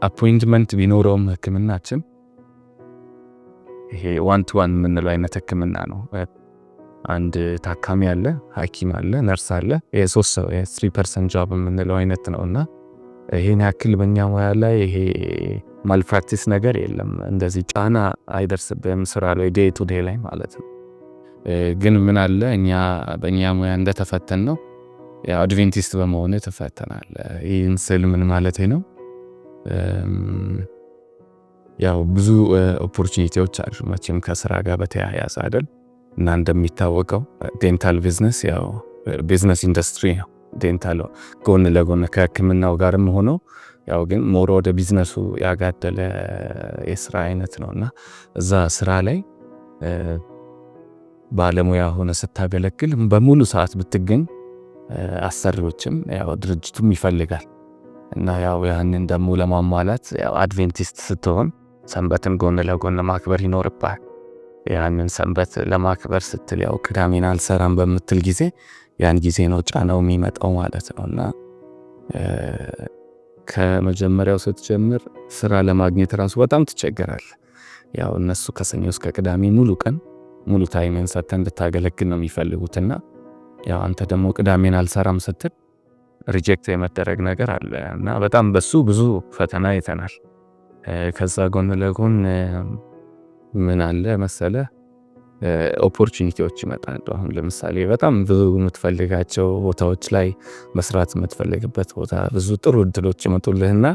አፖይንትመንት ቢኖረውም ህክምናችን ይሄ ዋን ቱ ዋን የምንለው አይነት ህክምና ነው። አንድ ታካሚ አለ፣ ሐኪም አለ፣ ነርስ አለ። የሶስት ሰው የ3 ፐርሰን ጆብ የምንለው አይነት ነውና ይሄን ያክል በእኛ ሙያ ላይ ይሄ ማልፕራክቲስ ነገር የለም። እንደዚህ ጫና አይደርስብህም ስራ ላይ ዴይ ቱ ዴይ ላይ ማለት ነው። ግን ምን አለ እኛ በእኛ ሙያ እንደተፈተን ነው ያው አድቬንቲስት በመሆን ተፈተናል። ይህን ስል ምን ማለት ነው? ያው ብዙ ኦፖርቹኒቲዎች አሉ መቼም ከስራ ጋር በተያያዘ አይደል እና እንደሚታወቀው ዴንታል ቢዝነስ ያው ቢዝነስ ኢንዱስትሪ ነው። ዴንታል ጎን ለጎን ከህክምናው ጋርም ሆኖ ያው ግን ሞር ወደ ቢዝነሱ ያጋደለ የስራ አይነት ነውና እዛ ስራ ላይ ባለሙያ ሆነ ስታገለግል በሙሉ ሰዓት ብትገኝ አሰሪዎችም ያው ድርጅቱም ይፈልጋል እና ያው ያንን ደግሞ ለማሟላት ያው አድቬንቲስት ስትሆን ሰንበትን ጎን ለጎን ማክበር ይኖርባል። ያንን ሰንበት ለማክበር ስትል ያው ቅዳሜን አልሰራም በምትል ጊዜ ያን ጊዜ ነው ጫናው የሚመጣው ማለት ነውና ከመጀመሪያው ስትጀምር ስራ ለማግኘት ራሱ በጣም ትቸገራለህ። ያው እነሱ ከሰኞ እስከ ቅዳሜ ሙሉ ቀን ሙሉ ታይምን ሰጥተን እንድታገለግል ነው የሚፈልጉትና ያው አንተ ደግሞ ቅዳሜን አልሰራም ስትል ሪጀክት የመደረግ ነገር አለ እና በጣም በሱ ብዙ ፈተና አይተናል። ከዛ ጎን ለጎን ምን አለ መሰለ ኦፖርቹኒቲዎች ይመጣሉ። አሁን ለምሳሌ በጣም ብዙ የምትፈልጋቸው ቦታዎች ላይ መስራት የምትፈልግበት ቦታ ብዙ ጥሩ እድሎች ይመጡልህና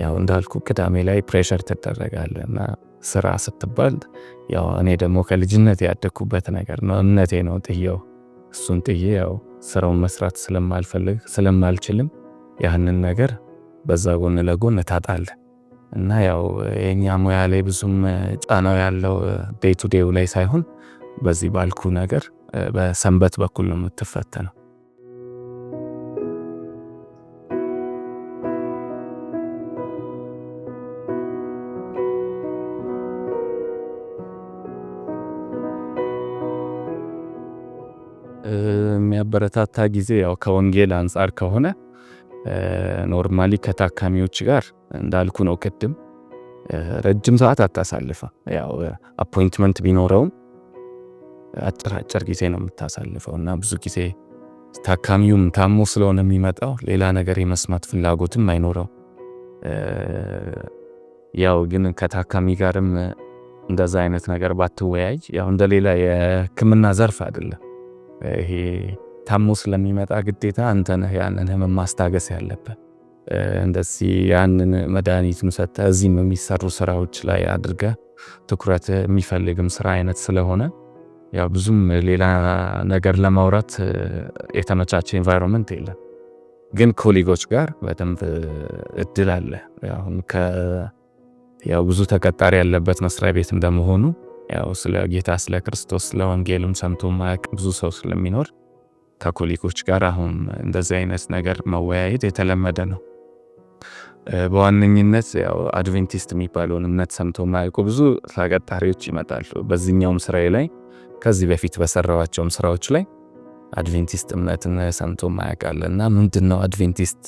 ያው እንዳልኩ ቅዳሜ ላይ ፕሬሸር ትደረጋለህና ስራ ስትባል ያው እኔ ደግሞ ከልጅነት ያደኩበት ነገር ነው እምነቴ ነው ጥዬው እሱን ጥዬ ያው ስራውን መስራት ስለማልፈልግ ስለማልችልም ያንን ነገር በዛ ጎን ለጎን ታጣለህ እና ያው የኛ ሙያ ላይ ብዙም ጫናው ያለው ዴይ ቱ ዴይ ላይ ሳይሆን በዚህ ባልኩ ነገር በሰንበት በኩል ነው የምትፈተነው። የሚያበረታታ ጊዜ ያው ከወንጌል አንፃር ከሆነ ኖርማሊ ከታካሚዎች ጋር እንዳልኩ ነው ቅድም ረጅም ሰዓት አታሳልፈው። ያው አፖይንትመንት ቢኖረውም አጭር ጊዜ ነው የምታሳልፈው እና ብዙ ጊዜ ታካሚውም ታሞ ስለሆነ የሚመጣው ሌላ ነገር የመስማት ፍላጎትም አይኖረው። ያው ግን ከታካሚ ጋርም እንደዛ አይነት ነገር ባትወያይ ያው እንደሌላ የህክምና ዘርፍ አይደለም። ይሄ ታሞ ስለሚመጣ ግዴታ አንተ ነህ ያንን ህመም ማስታገስ ያለበት። እንደዚህ ያንን መድኃኒቱን ሰጥተህ እዚህም የሚሰሩ ስራዎች ላይ አድርገህ ትኩረት የሚፈልግም ስራ አይነት ስለሆነ ያው ብዙም ሌላ ነገር ለማውራት የተመቻቸ ኤንቫይሮንመንት የለም። ግን ኮሊጎች ጋር በደንብ እድል አለ። ያው ብዙ ተቀጣሪ ያለበት መስሪያ ቤት እንደመሆኑ ያው ስለ ጌታ ስለ ክርስቶስ ስለ ወንጌልም ሰምቶ ማያውቅ ብዙ ሰው ስለሚኖር ከኮሊጎች ጋር አሁን እንደዚህ አይነት ነገር መወያየት የተለመደ ነው። በዋነኝነት ያው አድቬንቲስት የሚባለውን እምነት ሰምቶ ማያውቁ ብዙ ተቀጣሪዎች ይመጣሉ። በዚህኛውም ስራዬ ላይ ከዚህ በፊት በሰራዋቸውም ስራዎች ላይ አድቬንቲስት እምነትን ሰምቶ ማያውቃልና ምንድነው አድቬንቲስት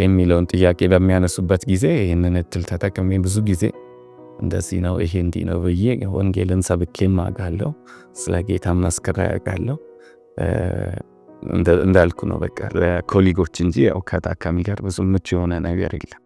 የሚለውን ጥያቄ በሚያነሱበት ጊዜ ይህንን እድል ተጠቅሜ ብዙ ጊዜ እንደዚህ ነው ይሄ እንዲህ ነው ብዬ ወንጌልን ሰብኬም አውቃለሁ። ስለ ጌታ መስከራ ያውቃለሁ። እንዳልኩ ነው በቃ ለኮሊጎች እንጂ ያው ከታካሚ ጋር ብዙ ምቹ የሆነ ነገር የለም።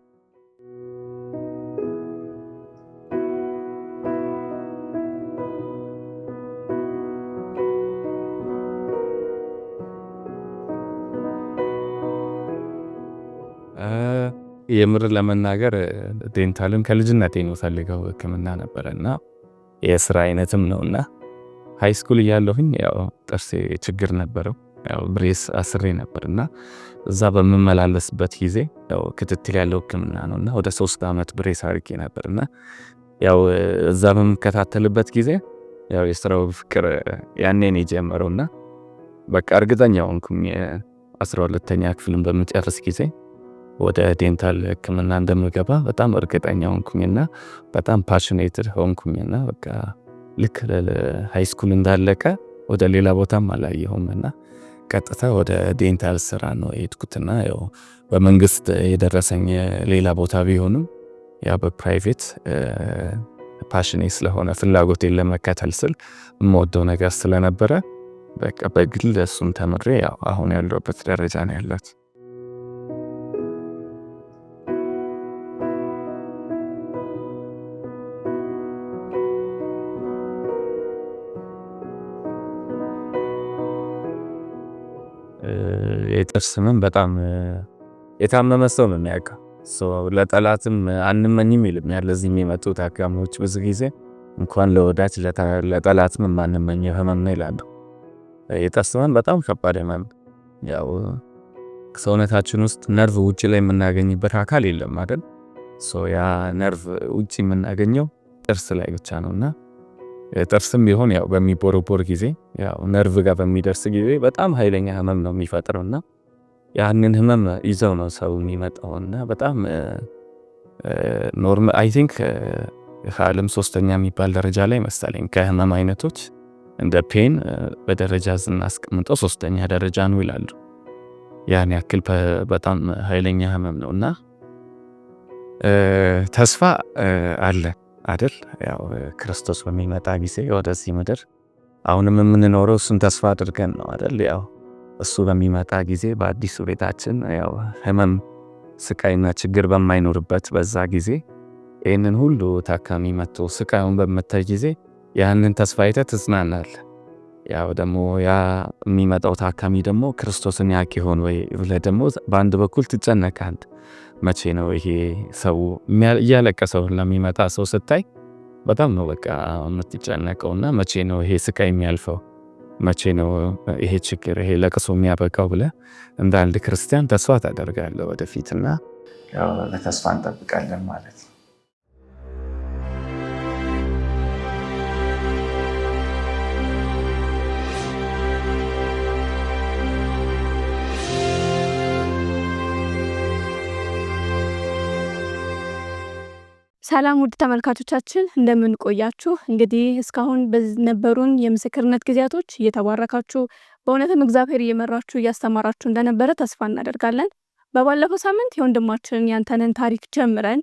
የምር ለመናገር ዴንታልን ከልጅነቴ ነው ፈልገው ሕክምና ነበረና የስራ አይነትም ነውና ሃይ ስኩል እያለሁኝ ያው ጥርሴ ችግር ነበረው። ያው ብሬስ አስሬ ነበርና እዛ በመመላለስበት ጊዜ ያው ክትትል ያለው ሕክምና ነውና ወደ 3 አመት ብሬስ አርቄ ነበርና ያው እዛ በመከታተልበት ጊዜ ያው የስራው ፍቅር ያኔ ነው የጀመረውና በቃ እርግጠኛ ሆንኩኝ 12ኛ ክፍልን በመጨረስ ጊዜ ወደ ዴንታል ሕክምና እንደምገባ በጣም እርግጠኛ ሆንኩኝና በጣም ፓሽኔትድ ሆንኩኝና በቃ ልክ ሃይ ስኩል እንዳለቀ ወደ ሌላ ቦታም አላየሁምና ቀጥታ ወደ ዴንታል ስራ ነው የሄድኩትና ያው በመንግስት የደረሰኝ ሌላ ቦታ ቢሆንም ያ በፕራይቬት ፓሽኔ ስለሆነ ፍላጎቴን ለመከተል ስል የምወደው ነገር ስለነበረ በቃ በግል እሱን ተምሬ ያው አሁን ያለሁበት ደረጃ ነው ያለሁት። የጥርስ ህመም በጣም የታመመ ሰው ነው የሚያውቀው። ለጠላትም አንመኝም ይልኛል ለዚህ የሚመጡ ታካሚዎች ብዙ ጊዜ እንኳን ለወዳጅ ለጠላትም አንመኝም ህመም ነው ይላሉ። የጥርስ ህመም በጣም ከባድ ህመም ያው ሰውነታችን ውስጥ ነርቭ ውጪ ላይ የምናገኝበት አካል የለም አይደል? ያ ነርቭ ውጪ የምናገኘው ጥርስ ላይ ብቻ ነውና ጥርስም ቢሆን ያው በሚቦረቦር ጊዜ ያው ነርቭ ጋር በሚደርስ ጊዜ በጣም ኃይለኛ ህመም ነው የሚፈጥረውና ያንን ህመም ይዘው ነው ሰው የሚመጣውና በጣም ኖርማል አይ ቲንክ ከዓለም 3ኛ የሚባል ደረጃ ላይ መሰለኝ ከህመም አይነቶች እንደ ፔን በደረጃ ስናስቀምጠው 3ኛ ደረጃ ነው ይላሉ። ያን ያክል በጣም ኃይለኛ ህመም ነውና ተስፋ አለ አይደል? ያው ክርስቶስ በሚመጣ ጊዜ ወደዚህ ምድር አሁንም የምንኖረው እሱን ተስፋ አድርገን ነው አይደል? ያው እሱ በሚመጣ ጊዜ በአዲሱ ቤታችን ያው ህመም ስቃይና ችግር በማይኖርበት በዛ ጊዜ ይህንን ሁሉ ታካሚ መጥቶ ስቃዩን በመታይ ጊዜ ያንን ተስፋ አይተህ ትጽናናለህ። ያው ደግሞ ያ የሚመጣው ታካሚ ደግሞ ክርስቶስን ያውቅ ይሆን ወይ ብለህ ደግሞ በአንድ በኩል ትጨነቃለህ። መቼ ነው ይሄ ሰው እያለቀሰው ለሚመጣ ሰው ስታይ በጣም ነው በቃ የምትጨነቀውና መቼ ነው ይሄ ስቃይ የሚያልፈው፣ መቼ ነው ይሄ ችግር ይሄ ለቅሶ የሚያበቃው ብለህ እንደ አንድ ክርስቲያን ተስፋ ታደርጋለህ ወደፊትና ያው ለተስፋ እንጠብቃለን ማለት ነው። ሰላም ውድ ተመልካቾቻችን እንደምን ቆያችሁ? እንግዲህ እስካሁን በነበሩን የምስክርነት ጊዜያቶች እየተባረካችሁ በእውነትም እግዚአብሔር እየመራችሁ እያስተማራችሁ እንደነበረ ተስፋ እናደርጋለን። በባለፈው ሳምንት የወንድማችን ያንተነን ታሪክ ጀምረን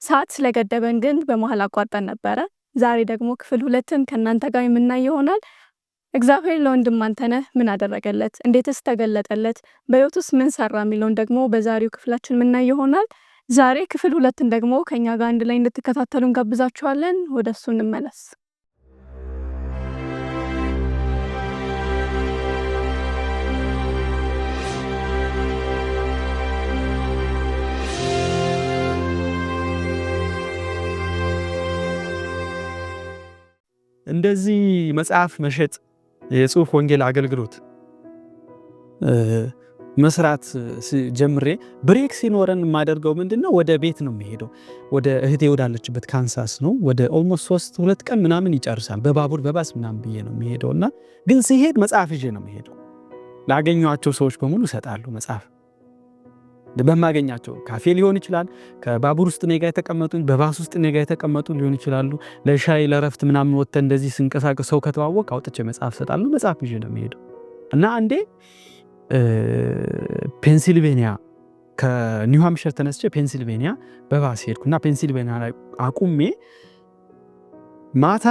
ሰዓት ስለገደበን ግን በመሀል አቋርጠን ነበረ። ዛሬ ደግሞ ክፍል 2ን ከእናንተ ጋር የምናይ ይሆናል። እግዚአብሔር ለወንድም አንተነህ ምን አደረገለት፣ እንዴትስ ተገለጠለት፣ በሕይወቱስ ምን ሰራ የሚለውን ደግሞ በዛሬው ክፍላችን የምናይ ይሆናል። ዛሬ ክፍል 2ን ደግሞ ከኛ ጋር አንድ ላይ እንድትከታተሉ እንጋብዛችኋለን። ወደሱ እንመለስ። እንደዚህ መጽሐፍ መሸጥ የጽሁፍ ወንጌል አገልግሎት መስራት ጀምሬ ብሬክ ሲኖረን የማደርገው ምንድነው ወደ ቤት ነው የሚሄደው። ወደ እህቴ ወዳለችበት ካንሳስ ነው። ወደ ኦልሞስት 2 ቀን ምናምን ይጨርሳል። በባቡር በባስ ምናምን ብዬ ነው የሚሄደውና ግን ሲሄድ መጽሐፍ ይዤ ነው የሚሄደው። ላገኘኋቸው ሰዎች በሙሉ እሰጣለሁ መጽሐፍ። በማገኛቸው ካፌ ሊሆን ይችላል፣ ከባቡር ውስጥ ኔጋ የተቀመጡ፣ በባስ ውስጥ ኔጋ የተቀመጡ ሊሆን ይችላሉ። ለሻይ ለረፍት ምናምን ወጥተን እንደዚህ ስንቀሳቀስ ሰው ከተዋወቅ አውጥቼ መጽሐፍ እሰጣለሁ። መጽሐፍ ይዤ ነው የሚሄደው እና አንዴ ፔንሲልቬኒያ ከኒው ሃምፕሸር ተነስቼ ፔንሲልቬኒያ በባስ ሄድኩና ፔንሲልቬኒያ ላይ አቁሜ ማታ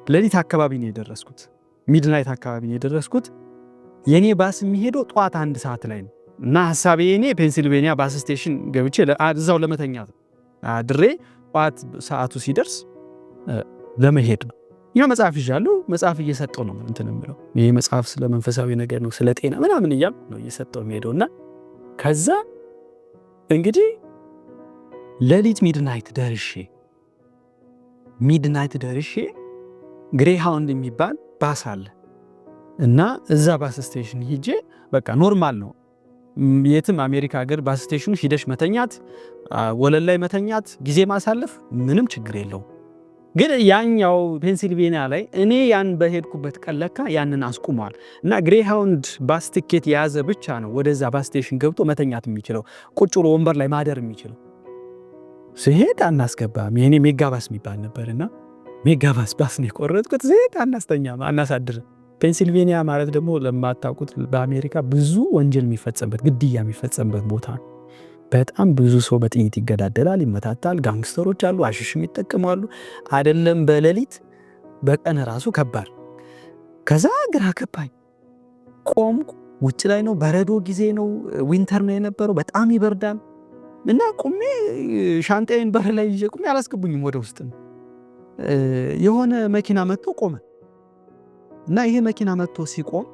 ሌሊት አካባቢ ነው የደረስኩት። ሚድናይት አካባቢ ነው የደረስኩት። የኔ ባስ የሚሄደው ጠዋት 1 ሰዓት ላይ ነው እና ሐሳቤ እኔ ፔንሲልቬኒያ ባስ ስቴሽን ገብቼ እዛው ለመተኛት አድሬ ጠዋት ሰዓቱ ሲደርስ ለመሄድ ነው። መጽሐፍ ይዣለሁ። መጽሐፍ እየሰጠው ነው እንትን የምለው። ይሄ መጽሐፍ ስለ መንፈሳዊ ነገር ነው፣ ስለ ጤና ምናምን እያልኩ ነው እየሰጠው የሚሄደውና ከዛ እንግዲህ ሌሊት ሚድናይት ደርሼ ግሬሃውንድ የሚባል ባስ አለ እና እዛ ባስ ስቴሽን ሂጄ በቃ ኖርማል ነው የትም አሜሪካ ሀገር ባስ ስቴሽኑ ሂደሽ መተኛት ወለል ላይ መተኛት ጊዜ ማሳለፍ ምንም ችግር የለው። ግን ያኛው ፔንሲልቬኒያ ላይ እኔ ያን በሄድኩበት ቀን ለካ ያንን አስቁሟል እና ግሬሃውንድ ባስ ቲኬት የያዘ ብቻ ነው ወደዛ ባስ ስቴሽን ገብቶ መተኛት የሚችለው ቁጭ ብሎ ወንበር ላይ ማደር የሚችለው። ስሄድ አናስገባም የኔ ሜጋባስ የሚባል ነበርና ሜጋባስ ባስ ነው የቆረጥኩት። ስሄድ አናስተኛም አናሳድር። ፔንሲልቬኒያ ማለት ደግሞ ለማታውቁት በአሜሪካ ብዙ ወንጀል የሚፈጸምበት ግድያ የሚፈጸምበት ቦታ ነው። በጣም ብዙ ሰው በጥይት ይገዳደላል፣ ይመታታል። ጋንግስተሮች አሉ፣ አሽሽም ይጠቀማሉ። አይደለም በሌሊት በቀን ራሱ ከባድ። ከዛ ግራ ገባኝ። ቆምኩ። ውጭ ላይ ነው፣ በረዶ ጊዜ ነው፣ ዊንተር ነው የነበረው፣ በጣም ይበርዳል። እና ቁሜ ሻንጣዬን በር ላይ ይዤ ቁሜ አላስገቡኝም ወደ ውስጥ። የሆነ መኪና መጥቶ ቆመ እና ይሄ መኪና መጥቶ ሲቆም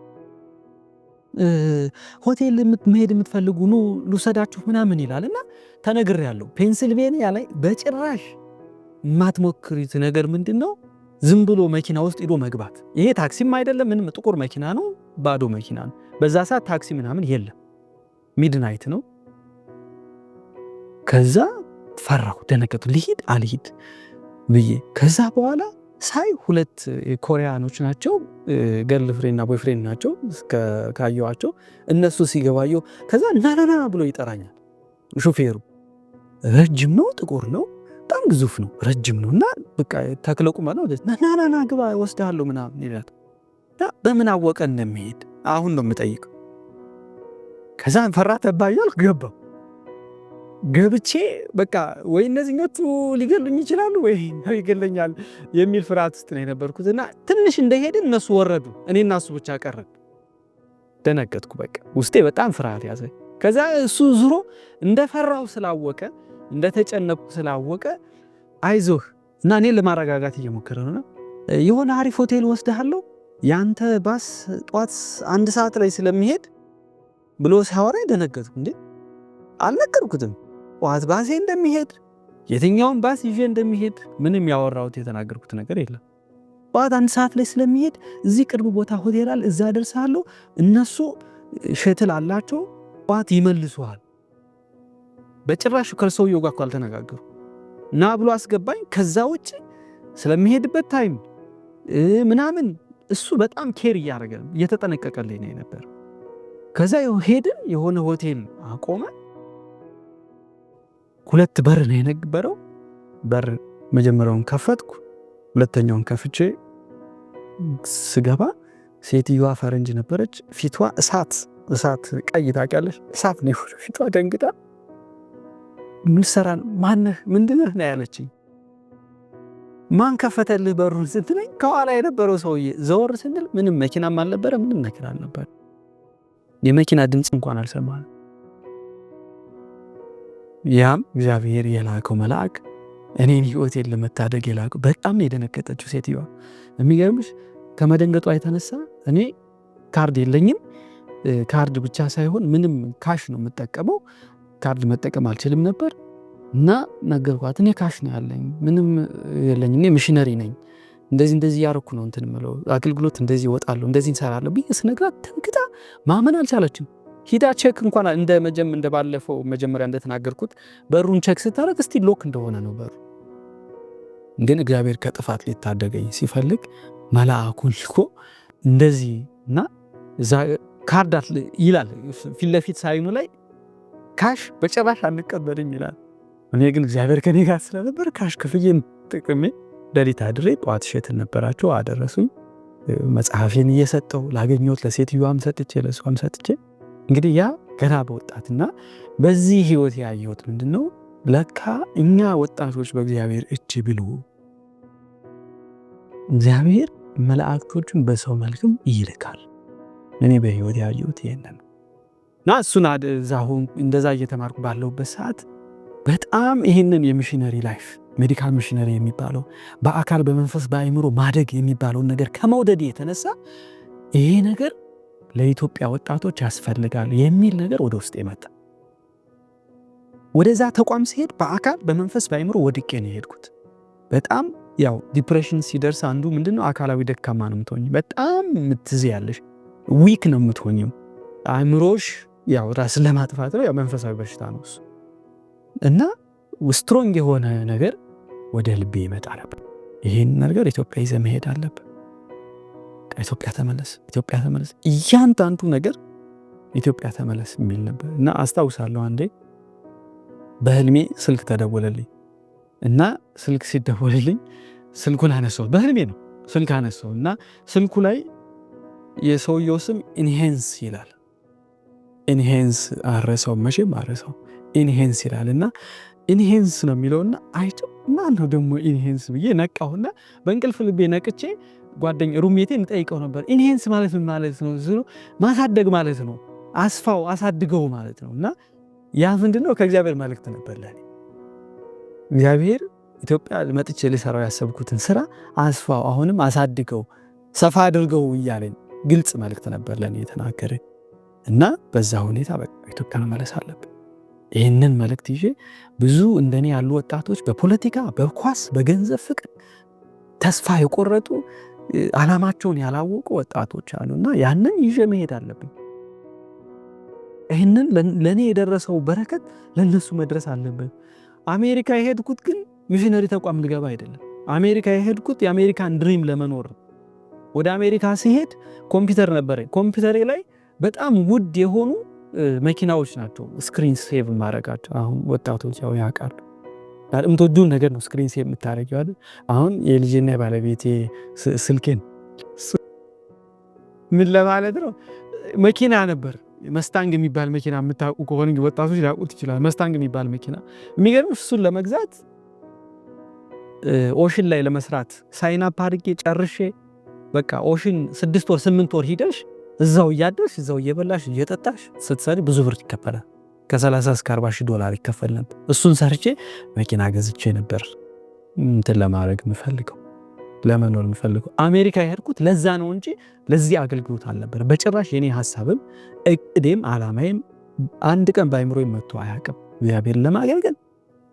ሆቴል መሄድ የምትፈልጉ ኑ ልውሰዳችሁ ምናምን ይላል እና ተነግሬያለሁ። ፔንሲልቬኒያ ላይ በጭራሽ የማትሞክሪት ነገር ምንድን ነው? ዝም ብሎ መኪና ውስጥ ሄዶ መግባት። ይሄ ታክሲም አይደለም ምንም፣ ጥቁር መኪና ነው፣ ባዶ መኪና ነው። በዛ ሰዓት ታክሲ ምናምን የለም፣ ሚድናይት ነው። ከዛ ፈራሁ፣ ደነገጥኩ። ልሂድ አልሂድ ብዬ ከዛ በኋላ ሳይ ሁለት ኮሪያኖች ናቸው፣ ገርል ፍሬንድና ቦይ ፍሬንድ ናቸው ካየኋቸው። እነሱ ሲገባየው ከዛ ናናና ብሎ ይጠራኛል። ሾፌሩ ረጅም ነው፣ ጥቁር ነው፣ በጣም ግዙፍ ነው፣ ረጅም ነው እና በቃ ተክለቁመ ነው። ናናና ግባ ወስዳለሁ ምናምን ይላል። በምን አወቀ እንደሚሄድ አሁን ነው የምጠይቀው። ከዛ ፈራ ተባያል ገባው። ገብቼ በቃ ወይ እነዚህኞቹ ሊገሉኝ ይችላሉ ወይ ነው ይገለኛል የሚል ፍርሃት ውስጥ ነው የነበርኩትና ትንሽ እንደሄድን እነሱ ወረዱ፣ እኔና እሱ ብቻ ቀረን። ደነገጥኩ። በቃ ውስጤ በጣም ፍርሃት ያዘ። ከዛ እሱ ዙሮ እንደፈራው ስላወቀ እንደተጨነቅኩ ስላወቀ አይዞህ እና እኔን ለማረጋጋት እየሞከረ ነው። የሆነ አሪፍ ሆቴል ወስደሃለሁ ያንተ ባስ ጧት 1 ሰዓት ላይ ስለሚሄድ ብሎ ሲያወራኝ ደነገጥኩ። እንዴ አልነገርኩትም ጧት ባሴ እንደሚሄድ የትኛውን ባስ ይዤ እንደሚሄድ ምንም ያወራሁት የተናገርኩት ነገር የለም። ጧት 1 ሰዓት ላይ ስለሚሄድ እዚህ ቅርብ ቦታ ሆቴል አለ እዛ ደርሳለሁ፣ እነሱ ሸትል አላቸው ጧት ይመልሱሃል። በጭራሽ ከሰውየው ጋር አልተነጋገሩ እና ብሎ አስገባኝ። ከዛ ውጭ ስለሚሄድበት ታይም ምናምን እሱ በጣም ኬር እያደረገ እየተጠነቀቀልኝ ነው ነበር። ከዛ ሄድን፣ የሆነ ሆቴል አቆመ። 2 በር ነው የነበረው። በር መጀመሪያውን ከፈትኩ፣ ሁለተኛውን ከፍቼ ስገባ ሴትዮዋ ፈረንጅ ነበረች። ፊቷ እሳት ቀይ ታውቂያለሽ፣ እሳት ነው ፊቷ። ደንግጣ ምን ሰራ ማነህ ምንድነህ ነው ያለችኝ። ማን ከፈተልህ በሩን ስትለኝ ከኋላ የነበረው ሰውዬ ዘወር ስንል ምንም መኪናም አልነበረ፣ ምንም ነገር አልነበረ። የመኪና ድምፅ እንኳን አልሰማንም። ያም እግዚአብሔር የላከው መልአክ እኔን ህይወቴን ለመታደግ የላከው። በጣም የደነገጠችው ሴትዮዋ። የሚገርምሽ ከመደንገጧ የተነሳ እኔ ካርድ የለኝም፣ ካርድ ብቻ ሳይሆን ምንም ካሽ ነው የምጠቀመው፣ ካርድ መጠቀም አልችልም ነበር እና ነገርኳት። እኔ ካሽ ነው ያለኝ፣ ምንም የለኝም፣ እኔ ሚሽነሪ ነኝ፣ እንደዚህ ያረኩ ነው እንትን ምለው አገልግሎት እንደዚህ እወጣለሁ እንደዚህ እንሰራለሁ ብዬ ስነግራት ተንግጣ ማመን አልቻለችም። ሂዳ ቼክ እንኳን እንደባለፈው መጀመሪያ እንደተናገርኩት በሩን ቼክ ስታረግ እስቲ ሎክ እንደሆነ ነው በሩ። ግን እግዚአብሔር ከጥፋት ሊታደገኝ ሲፈልግ መልአኩን ልኮ እንደዚህ እና እዛ ካርድ ይላል ፊት ለፊት ሳይኑ ላይ ካሽ በጭራሽ አንቀበልም ይላል። እኔ ግን እግዚአብሔር ከኔ ጋር ስለነበር ካሽ ክፍዬን ጥቅሜ ሌሊት አድሬ ጧት ሸትል ነበራቸው አደረሱኝ። መጽሐፌን እየሰጠው ላገኘሁት ለሴትዮዋም ሰጥቼ ለሷም ሰጥቼ እንግዲህ ያ ገና በወጣትና በዚህ ህይወት ያየሁት ምንድነው፣ ለካ እኛ ወጣቶች በእግዚአብሔር እጅ ብሉ እግዚአብሔር መላእክቶቹን በሰው መልክም ይልካል። እኔ በህይወት ያየሁት ይሄንን እና እሱን አዛሁን እንደዛ እየተማርኩ ባለሁበት ሰዓት በጣም ይሄንን የሚሽነሪ ላይፍ ሜዲካል ሚሽነሪ የሚባለው በአካል በመንፈስ በአእምሮ ማደግ የሚባለውን ነገር ከመውደድ የተነሳ ይሄ ነገር ለኢትዮጵያ ወጣቶች ያስፈልጋል የሚል ነገር ወደ ውስጥ የመጣ ወደዛ ተቋም ሲሄድ በአካል በመንፈስ በአይምሮ ወድቄ ነው የሄድኩት። በጣም ያው ዲፕሬሽን ሲደርስ አንዱ ምንድነው አካላዊ ደካማ ነው የምትሆኝ፣ በጣም ምትዝ ያለሽ ዊክ ነው የምትሆኝም። አይምሮሽ ያው ራስ ለማጥፋት ነው፣ ያው መንፈሳዊ በሽታ ነው እሱ። እና ስትሮንግ የሆነ ነገር ወደ ልቤ ይመጣ ነበር። ይሄን ነገር ኢትዮጵያ ይዘህ መሄድ አለብህ፣ ኢትዮጵያ ተመለስ፣ ኢትዮጵያ ተመለስ፣ እያንዳንዱ ነገር ኢትዮጵያ ተመለስ የሚል ነበር። እና አስታውሳለሁ አንዴ በህልሜ ስልክ ተደወለልኝ እና ስልክ ሲደወልልኝ ስልኩን አነሳው። በህልሜ ነው ስልክ አነሳው እና ስልኩ ላይ የሰውየው ስም ኢንሄንስ ይላል። ኢንሄንስ አረሰው፣ መቼም አረሰው። ኢንሄንስ ይላል እና ኢንሄንስ ነው የሚለውና አይቶ ማን ነው ደግሞ ኢንሄንስ ብዬ ነቃሁና በእንቅልፍ ልቤ ነቅቼ ጓደኛ ሩሜቴን እንጠይቀው ነበር። ኢንሄንስ ማለት ምን ማለት ነው? ማሳደግ ማለት ነው፣ አስፋው፣ አሳድገው ማለት ነው። እና ያ ምንድነው ከእግዚአብሔር መልእክት ነበር ለኔ። እግዚአብሔር ኢትዮጵያ መጥቼ ልሰራው ያሰብኩትን ስራ አስፋው፣ አሁንም አሳድገው፣ ሰፋ አድርገው እያለኝ ግልጽ መልእክት ነበር ለኔ የተናገረ። እና በዛ ሁኔታ በቃ ኢትዮጵያ መመለስ አለብን። ይህንን መልእክት ይዤ ብዙ እንደኔ ያሉ ወጣቶች በፖለቲካ፣ በኳስ፣ በገንዘብ ፍቅር ተስፋ የቆረጡ ዓላማቸውን ያላወቁ ወጣቶች አሉና ያንን ይዤ መሄድ አለብኝ። ይህንን ለኔ የደረሰው በረከት ለነሱ መድረስ አለበት። አሜሪካ የሄድኩት ግን ሚሽነሪ ተቋም ልገባ አይደለም። አሜሪካ የሄድኩት የአሜሪካን ድሪም ለመኖር። ወደ አሜሪካ ሲሄድ ኮምፒውተር ነበረኝ። ኮምፒውተሬ ላይ በጣም ውድ የሆኑ መኪናዎች ናቸው ስክሪን ሴቭ ማድረጋቸው። አሁን ወጣቶች ያው ያውቃሉ። የምትወዱን ነገር ነው ስክሪን ሴቭ የምታደርጊው አይደል? አሁን የልጄና የባለቤቴ ስልኬን ምን ለማለት ነው መኪና ነበር፣ መስታንግ የሚባል መኪና የምታውቁ ከሆነ ወጣቶች ሊያውቁት ይችላል። መስታንግ የሚባል መኪና የሚገርም፣ እሱን ለመግዛት ኦሽን ላይ ለመስራት ሳይን አፕ አድርጌ ጨርሼ በቃ ኦሽን 6 ወር 8 ወር ሂደሽ እዛው እያደርሽ እዛው እየበላሽ እየጠጣሽ ስትሰሪ ብዙ ብር ይከፈላል። ከ30 እስከ 40 ሺህ ዶላር ይከፈል ነበር። እሱን ሰርቼ መኪና ገዝቼ ነበር እንትን ለማድረግ የምፈልገው፣ ለመኖር የምፈልገው። አሜሪካ የሄድኩት ለዛ ነው እንጂ ለዚህ አገልግሎት አልነበር በጭራሽ። የኔ ሐሳብም እቅዴም ዓላማዬም አንድ ቀን ባይምሮ መጥቶ አያውቅም። እግዚአብሔር ለማገልገል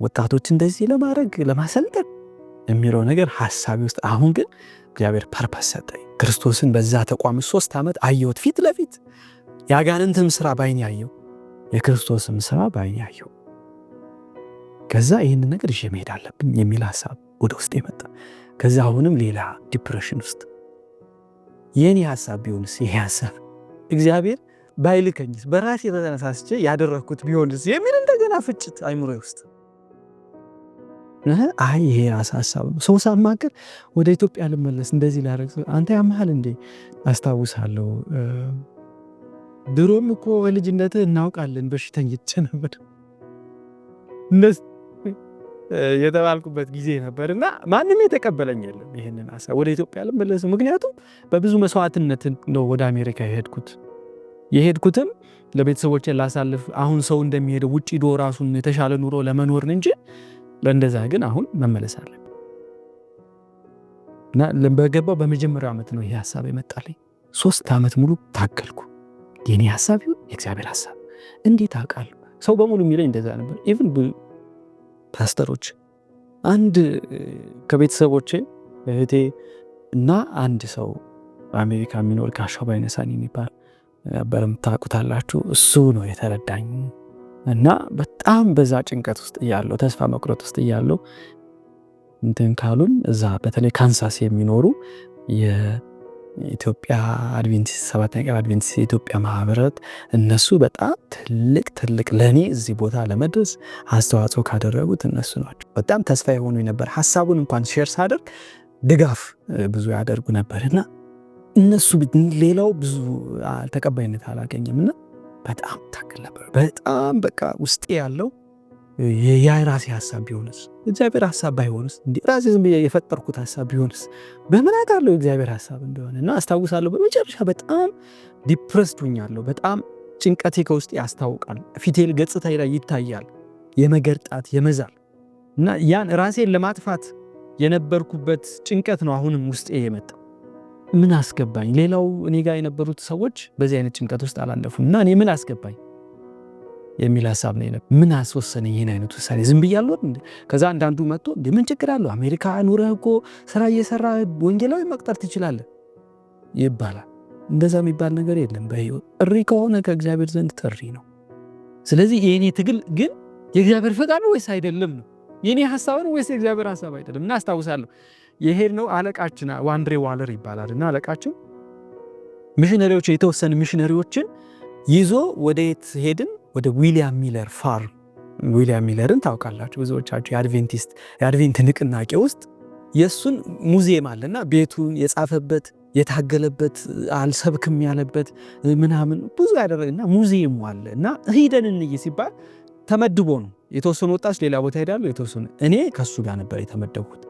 ወጣቶች እንደዚህ ለማድረግ ለማሰልጠን የሚለው ነገር ሐሳቤ ውስጥ። አሁን ግን እግዚአብሔር ፐርፐስ ሰጠኝ። ክርስቶስን በዛ ተቋም 3 ዓመት አየሁት ፊት ለፊት። ያጋንንትም ስራ ባይኔ አየሁ፣ የክርስቶስም ስራ ባይኔ አየሁ። ከዛ ይህን ነገር ይዤ መሄድ አለብኝ የሚል ሐሳብ ወደ ውስጥ የመጣ። ከዛ አሁንም ሌላ ዲፕሬሽን ውስጥ የኔ ሐሳብ ቢሆንስ፣ ይሄ ሐሳብ እግዚአብሔር ባይልከኝስ፣ በራሴ ተነሳስቼ ያደረኩት ቢሆንስ የሚል እንደገና ፍጭት አይምሮዬ ውስጥ። አይ ይሄ ሐሳብ ሰው ሳማከር ወደ ኢትዮጵያ ልመለስ እንደዚህ ላደርግ፣ አንተ ያመሃል እንዴ? አስታውሳለሁ ድሮም እኮ በልጅነትህ እናውቃለን በሽተኞች ነበር የተባልኩበት ጊዜ ነበርና ማንም የተቀበለኝ የለም ይሄንን ሐሳብ ወደ ኢትዮጵያ ልመለስ። ምክንያቱም በብዙ መስዋዕትነት ነው ወደ አሜሪካ የሄድኩትም ለቤተሰቦቼ ላሳልፍ፣ አሁን ሰው እንደሚሄደው ውጪ ዶ ራሱን የተሻለ ኑሮ ለመኖር እንጂ ለእንደዛ ግን አሁን መመለስ አለብኝ። እና በገባው በመጀመሪያው ዓመት ነው ይሄ ሐሳብ የመጣልኝ። 3 ዓመት ሙሉ ታገልኩ። የኔ ሐሳብ ይሁን የእግዚአብሔር ሐሳብ እንዴት አውቃለሁ? ሰው በሙሉ የሚለኝ እንደዛ ነበር። ኢቭን ፓስተሮች፣ አንድ ከቤተሰቦቼ እህቴ እና አንድ ሰው በአሜሪካ የሚኖር ጋሻው ባይነሳኝ የሚባል ነበርም ታውቁታላችሁ። እሱ ነው የተረዳኝ። እና በጣም በዛ ጭንቀት ውስጥ እያለሁ ተስፋ መቁረጥ ውስጥ እያለሁ እንትን ካሉን እዛ በተለይ ካንሳስ የሚኖሩ የኢትዮጵያ አድቬንቲስት 7ኛ ቀን አድቬንቲስት የኢትዮጵያ ማህበራት እነሱ በጣም ትልቅ ለኔ እዚህ ቦታ ለመድረስ አስተዋጽኦ ካደረጉት እነሱ ናቸው። በጣም ተስፋ የሆኑ ነበር። ሐሳቡን እንኳን ሼር ሳደርግ ድጋፍ ብዙ ያደርጉ ነበርና እነሱ ሌላው ብዙ ተቀባይነት አላገኘምና በጣም ታክል ነበር። በጣም በቃ ውስጤ ያለው የራሴ ሐሳብ ቢሆንስ፣ እግዚአብሔር ሐሳብ ባይሆንስ፣ እንዴ ራሴ ዝም ብዬ የፈጠርኩት ሐሳብ ቢሆንስ፣ በምን አውቃለሁ እግዚአብሔር ሐሳብ እንደሆነ። እና አስታውሳለሁ በመጨረሻ በጣም ዲፕረስድ ሆኛለሁ። በጣም ጭንቀቴ ከውስጤ ያስታውቃል። ፊቴል ገጽታ ላይ ይታያል፣ የመገርጣት የመዛል እና ያን ራሴን ለማጥፋት የነበርኩበት ጭንቀት ነው አሁንም ውስጤ የመጣው። ምን አስገባኝ? ሌላው እኔ ጋር የነበሩት ሰዎች በዚህ አይነት ጭንቀት ውስጥ አላለፉም እና እኔ ምን አስገባኝ? የሚል ሀሳብ ነው የነበረው። ምን አስወሰነ ይህን አይነት ውሳኔ? ዝም ብያለሁ እንዴ? ከዛ አንዳንዱ መጥቶ እንዴ ምን ችግር አለው? አሜሪካ ኑረህ እኮ ስራ እየሰራ ወንጌላዊ መቅጠር ትችላለህ ይባላል። እንደዛ የሚባል ነገር የለም በህይወት። ጥሪ ከሆነ ከእግዚአብሔር ዘንድ ጥሪ ነው። ስለዚህ የኔ ትግል ግን የእግዚአብሔር ፈቃድ ነው ወይስ አይደለም ነው? የኔ ሐሳብ ነው ወይስ የእግዚአብሔር ሐሳብ አይደለም? እና አስታውሳለሁ የሄድ ነው አለቃችን ዋንድሬ ዋለር ይባላል እና አለቃችን ሚሽነሪዎች የተወሰኑ ሚሽነሪዎችን ይዞ ወደ የት ሄድን? ወደ ዊሊያም ሚለር ፋርም። ዊሊያም ሚለርን ታውቃላችሁ ብዙዎቻችሁ። የአድቬንት ንቅናቄ ውስጥ የሱን ሙዚየም አለና ቤቱን የጻፈበት የታገለበት አልሰብክም ያለበት ምናምን ብዙ ያደረገና ሙዚየሙ አለ እና ሂደን እንይ ሲባል ተመድቦ ነው። የተወሰኑ ወጣች ሌላ ቦታ ሄዳሉ። የተወሰኑ እኔ ከሱ ጋር ነበር የተመደብኩት።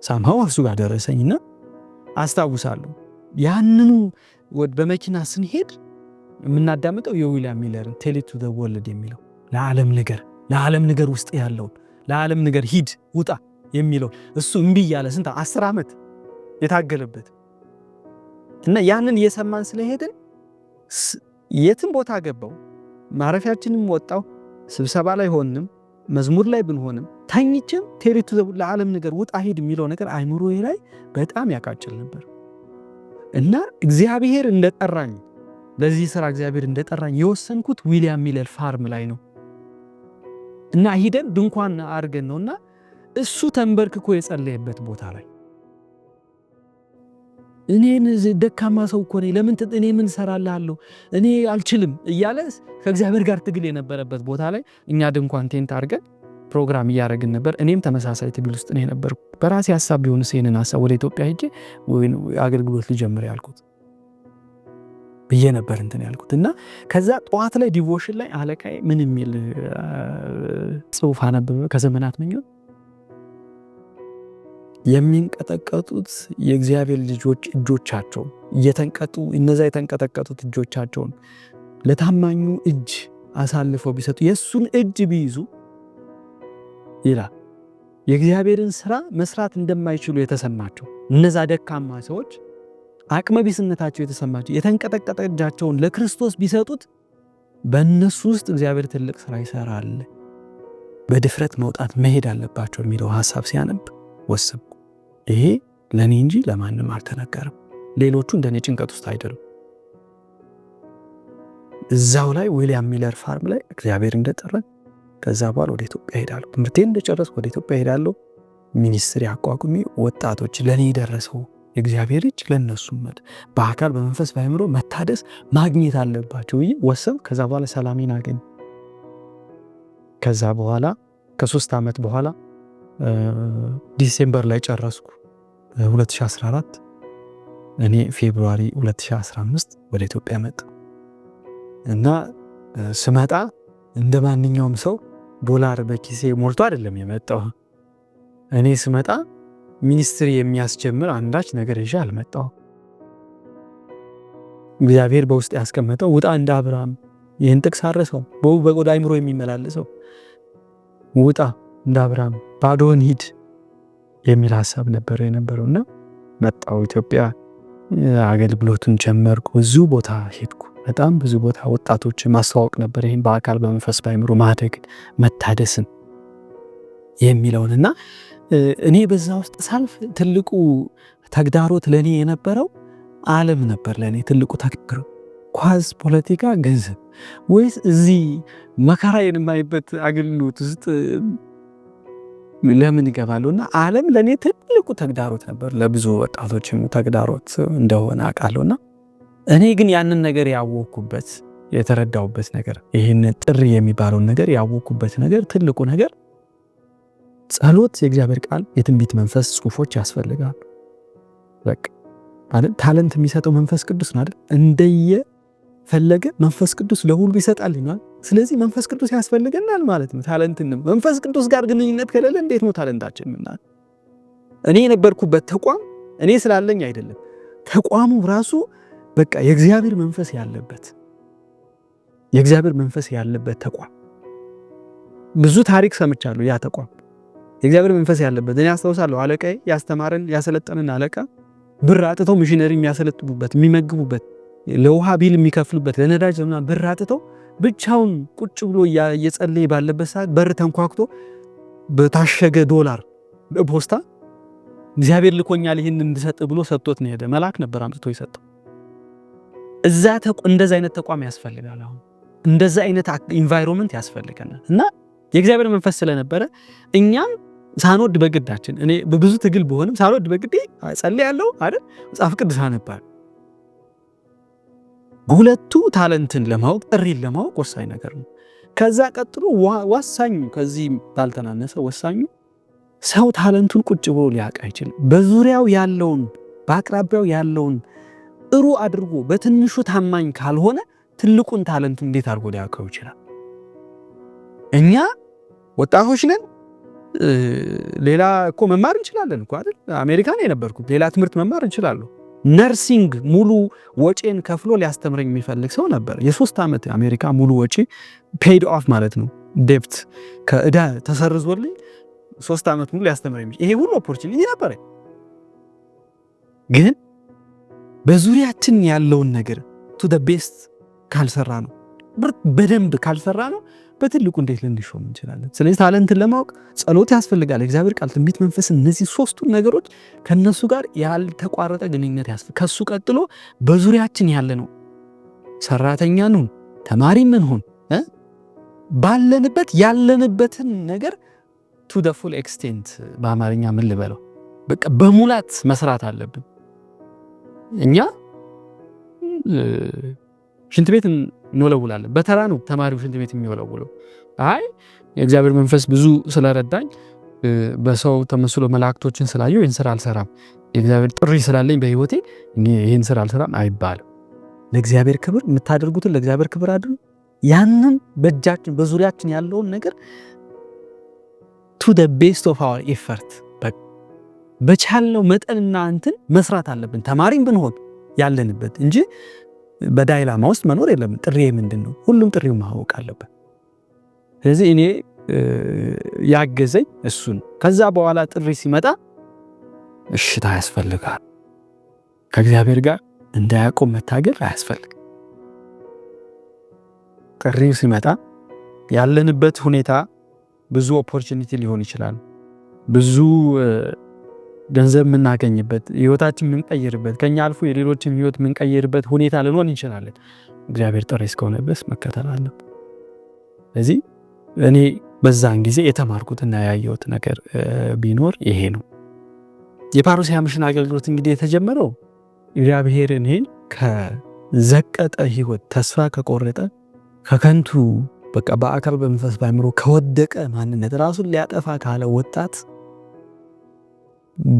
ሳምሃው እሱ ጋር ደረሰኝና አስታውሳለሁ ያንኑ በመኪና ስንሄድ የምናዳምጠው የዊሊያም ሚለርን ቴል ኢት ቱ ዘ ወርልድ የሚለው ለዓለም ነገር ውስጥ ያለውን ለዓለም ነገር ሂድ ውጣ የሚለው እሱ እምቢ እያለ ስንት 10 ዓመት የታገለበት እና ያንን እየሰማን ስለሄድን የትም ቦታ ገባው ማረፊያችንም ወጣው ስብሰባ ላይ ሆንም መዝሙር ላይ ብንሆንም ተኝችም ቴል ኢት ቱ ዘ ለዓለም ነገር ውጣ ሂድ የሚለው ነገር አይምሮዬ ላይ በጣም ያቃጭል ነበር እና እግዚአብሔር እንደጠራኝ ለዚህ ስራ እግዚአብሔር እንደጠራኝ የወሰንኩት ዊሊያም ሚለር ፋርም ላይ ነው እና ሂደን ድንኳን አድርገን ነውና እሱ ተንበርክኮ የጸለየበት ቦታ ላይ እኔን ደካማ ሰው እኮ ነኝ ለምን እኔ ምን ሰራልሃለሁ እኔ አልችልም እያለ ከእግዚአብሔር ጋር ትግል የነበረበት ቦታ ላይ እኛ ድንኳን ቴንት አድርገን ፕሮግራም እያደረግን ነበር። እኔም ተመሳሳይ ትግል ውስጥ ነው የነበርኩ። በራሴ ሐሳብ ቢሆንስ ይሄንን ሐሳብ ወደ ኢትዮጵያ ሄጄ አገልግሎት ልጀምር ያልኩት ብዬ ነበር እንትን ያልኩት እና ከዛ ጠዋት ላይ ዲቮሽን ላይ አለቃዬ ምን የሚል ጽሑፍ አነበበ ከዘመናት ምኞት የሚንቀጠቀጡት የእግዚአብሔር ልጆች እጆቻቸው እየተንቀጡ እነዛ የተንቀጠቀጡት እጆቻቸውን ለታማኙ እጅ አሳልፈው ቢሰጡ የሱን እጅ ቢይዙ ይላል የእግዚአብሔርን ስራ መስራት እንደማይችሉ የተሰማቸው እነዛ ደካማ ሰዎች አቅመ ቢስነታቸው የተሰማቸው የተንቀጠቀጠ እጃቸውን ለክርስቶስ ቢሰጡት በእነሱ ውስጥ እግዚአብሔር ትልቅ ስራ ይሰራል፣ በድፍረት መውጣት መሄድ አለባቸው የሚለው ሐሳብ ሲያነብ ወሰንኩ። ይሄ ለኔ እንጂ ለማንም አልተነገረም። ሌሎቹ እንደኔ ጭንቀት ውስጥ አይደሉም። እዛው ላይ ዊሊያም ሚለር ፋርም ላይ እግዚአብሔር እንደጠራኝ ከዛ በኋላ ወደ ኢትዮጵያ ሄዳለሁ። ትምህርቴን እንደጨረስኩ ወደ ኢትዮጵያ ሄዳለሁ። ሚኒስትሪ አቋቁሚ ወጣቶች ለኔ የደረሰው የእግዚአብሔር እጅ ለነሱም በአካል በመንፈስ በአእምሮ መታደስ ማግኘት አለባቸው ብዬ ወሰን። ከዛ በኋላ ሰላሜን አገኝ። ከዛ በኋላ ከ3 ዓመት በኋላ ዲሴምበር ላይ ጨረስኩ 2014። እኔ ፌብሩዋሪ 2015 ወደ ኢትዮጵያ መጣ እና ስመጣ እንደ ማንኛውም ሰው ዶላር በኪሴ ሞልቶ አይደለም የመጣው። እኔ ስመጣ ሚኒስትሪ የሚያስጀምር አንዳች ነገር ይዤ አልመጣው። እግዚአብሔር በውስጥ ያስቀመጠው ውጣ እንደ አብርሃም ይህን ጥቅስ አረሰው በቆዳ አይምሮ የሚመላለሰው ውጣ እንደ አብርሃም ባዶን ሂድ የሚል ሐሳብ ነበር የነበረውና መጣው ኢትዮጵያ። አገልግሎቱን ጀመርኩ። ብዙ ቦታ ሄድኩ። በጣም ብዙ ቦታ ወጣቶች ማስተዋወቅ ነበር ይሄን በአካል በመንፈስ በአእምሮ ማደግ መታደስን የሚለውንና እኔ በዛ ውስጥ ሳልፍ ትልቁ ተግዳሮት ለኔ የነበረው ዓለም ነበር። ለኔ ትልቁ ተግዳሮት ኳስ፣ ፖለቲካ፣ ገንዘብ ወይስ እዚህ መከራ የማይበት አገልግሎት ውስጥ ለምን ይገባሉና ዓለም ለኔ ትልቁ ተግዳሮት ነበር። ለብዙ ወጣቶችም ተግዳሮት እንደሆነ አውቃለሁና እኔ ግን ያንን ነገር ያወኩበት የተረዳውበት ነገር ይሄን ጥሪ የሚባለውን ነገር ያወኩበት ነገር ትልቁ ነገር ጸሎት፣ የእግዚአብሔር ቃል፣ የትንቢት መንፈስ፣ ጽሑፎች ያስፈልጋሉ። በቃ ማለት ታለንት የሚሰጠው መንፈስ ቅዱስ ነው አይደል? እንደየ ፈለገ መንፈስ ቅዱስ ለሁሉ ይሰጣልኛል። ስለዚህ መንፈስ ቅዱስ ያስፈልገናል ማለት ነው። ታለንትንም መንፈስ ቅዱስ ጋር ግንኙነት ከሌለ እንዴት ነው ታለንታችን ምናምን? እኔ የነበርኩበት ተቋም እኔ ስላለኝ አይደለም፣ ተቋሙ ራሱ በቃ የእግዚአብሔር መንፈስ ያለበት ተቋም። ብዙ ታሪክ ሰምቻለሁ። ያ ተቋም የእግዚአብሔር መንፈስ ያለበት እኔ አስታውሳለሁ። አለቃዬ ያስተማረን ያሰለጠነን አለቃ ብር አጥተው ሚሽነሪ የሚያሰለጥኑበት የሚመግቡበት ለውሃ ቢል የሚከፍሉበት ለነዳጅ ዘመና ብር አጥተው ብቻውን ቁጭ ብሎ እየጸለየ ባለበት ሰዓት በር ተንኳክቶ በታሸገ $፣ በፖስታ እግዚአብሔር ልኮኛል ይህን እንድሰጥ ብሎ ሰጥቶት ነው ሄደ። መልአክ ነበር አምጥቶ ይሰጠው። እንደዛ አይነት ተቋም ያስፈልጋል። አሁን እንደዛ አይነት ኢንቫይሮንመንት ያስፈልገናል። እና የእግዚአብሔር መንፈስ ስለነበረ እኛም ሳንወድ በግዳችን እኔ በብዙ ትግል ቢሆንም ሳንወድ በግዴ ጸልያለሁ አይደል መጽሐፍ ቅዱስ አነባለሁ። ሁለቱ ታለንትን ለማወቅ ጥሪን ለማወቅ ወሳኝ ነገር ነው። ከዛ ቀጥሎ ወሳኙ ከዚህ ባልተናነሰ ወሳኙ ሰው ታለንቱን ቁጭ ብሎ ሊያውቅ አይችልም። በዙሪያው ያለውን በአቅራቢያው ያለውን ጥሩ አድርጎ በትንሹ ታማኝ ካልሆነ ትልቁን ታለንቱን እንዴት አድርጎ ሊያውቀው ይችላል? እኛ ወጣቶች ነን። ሌላ እኮ መማር እንችላለን እኮ አይደል? አሜሪካን የነበርኩት ሌላ ትምህርት መማር እንችላለሁ። ነርሲንግ ሙሉ ወጪን ከፍሎ ሊያስተምረኝ የሚፈልግ ሰው ነበር። የ3 ዓመት አሜሪካ ሙሉ ወጪ ፔይድ ኦፍ ማለት ነው። ዴፕት ከዕዳ ተሰርዞልኝ 3 ዓመት ሙሉ ሊያስተምረኝ ይሄ ሁሉ ኦፖርቹኒቲ ነበር። ግን በዙሪያችን ያለውን ነገር ቱ ዘ ቤስት ካልሰራ ነው በደንብ ካልሰራ ነው በትልቁ እንዴት ልንሾም እንችላለን? ስለዚህ ታለንትን ለማወቅ ጸሎት ያስፈልጋል። እግዚአብሔር ቃል፣ ትንቢት፣ መንፈስ፣ እነዚህ 3ቱን ነገሮች ከነሱ ጋር ያልተቋረጠ ግንኙነት ያስፈልጋል። ከሱ ቀጥሎ በዙሪያችን ያለ ነው ሰራተኛ ነው ተማሪ ምን ሆን ባለንበት ያለንበትን ነገር ቱ ዘ ፉል ኤክስቴንት በአማርኛ ምን ልበለው በቃ በሙላት መስራት አለብን። እኛ ሽንት ቤት እንወለውላለን። በተራ ነው ተማሪው ሽንት ቤት የሚወለውለው። አይ የእግዚአብሔር መንፈስ ብዙ ስለረዳኝ በሰው ተመስሎ መላእክቶችን ስላየው ይህን ስራ አልሰራም፣ የእግዚአብሔር ጥሪ ስላለኝ በህይወቴ ይህን ስራ አልሰራም አይባልም። ለእግዚአብሔር ክብር የምታደርጉትን ለእግዚአብሔር ክብር አድርጉ። ያንን በእጃችን በዙሪያችን ያለውን ነገር ቱ the best of our effort በቻልነው መጠንና እንትን መስራት አለብን። ተማሪም ብንሆን ያለንበት እንጂ በዳይላማ ውስጥ መኖር የለብን። ጥሪ ምንድን ነው? ሁሉም ጥሪው ማወቅ አለበት። ስለዚህ እኔ ያገዘኝ እሱን። ከዛ በኋላ ጥሪ ሲመጣ እሽታ ያስፈልጋል። ከእግዚአብሔር ጋር እንዳያቆም መታገል አያስፈልግም። ጥሪው ሲመጣ ያለንበት ሁኔታ ብዙ ኦፖርቹኒቲ ሊሆን ይችላል። ብዙ ገንዘብ የምናገኝበት ህይወታችን የምንቀይርበት ከኛ አልፎ የሌሎችን ህይወት የምንቀይርበት ሁኔታ ልንሆን እንችላለን። እግዚአብሔር ጥሪ እስከሆነ ድረስ መከተል አለብን። ስለዚህ እኔ በዛን ጊዜ የተማርኩትና ያየሁት ነገር ቢኖር ይሄ ነው። የፓrousia ሚሽን አገልግሎት እንግዲህ የተጀመረው እግዚአብሔር እኔን ከዘቀጠ ህይወት ተስፋ ከቆረጠ ከከንቱ በቃ በአካል በመንፈስ ባይምሮ ከወደቀ ማንነት ራሱን ሊያጠፋ ካለ ወጣት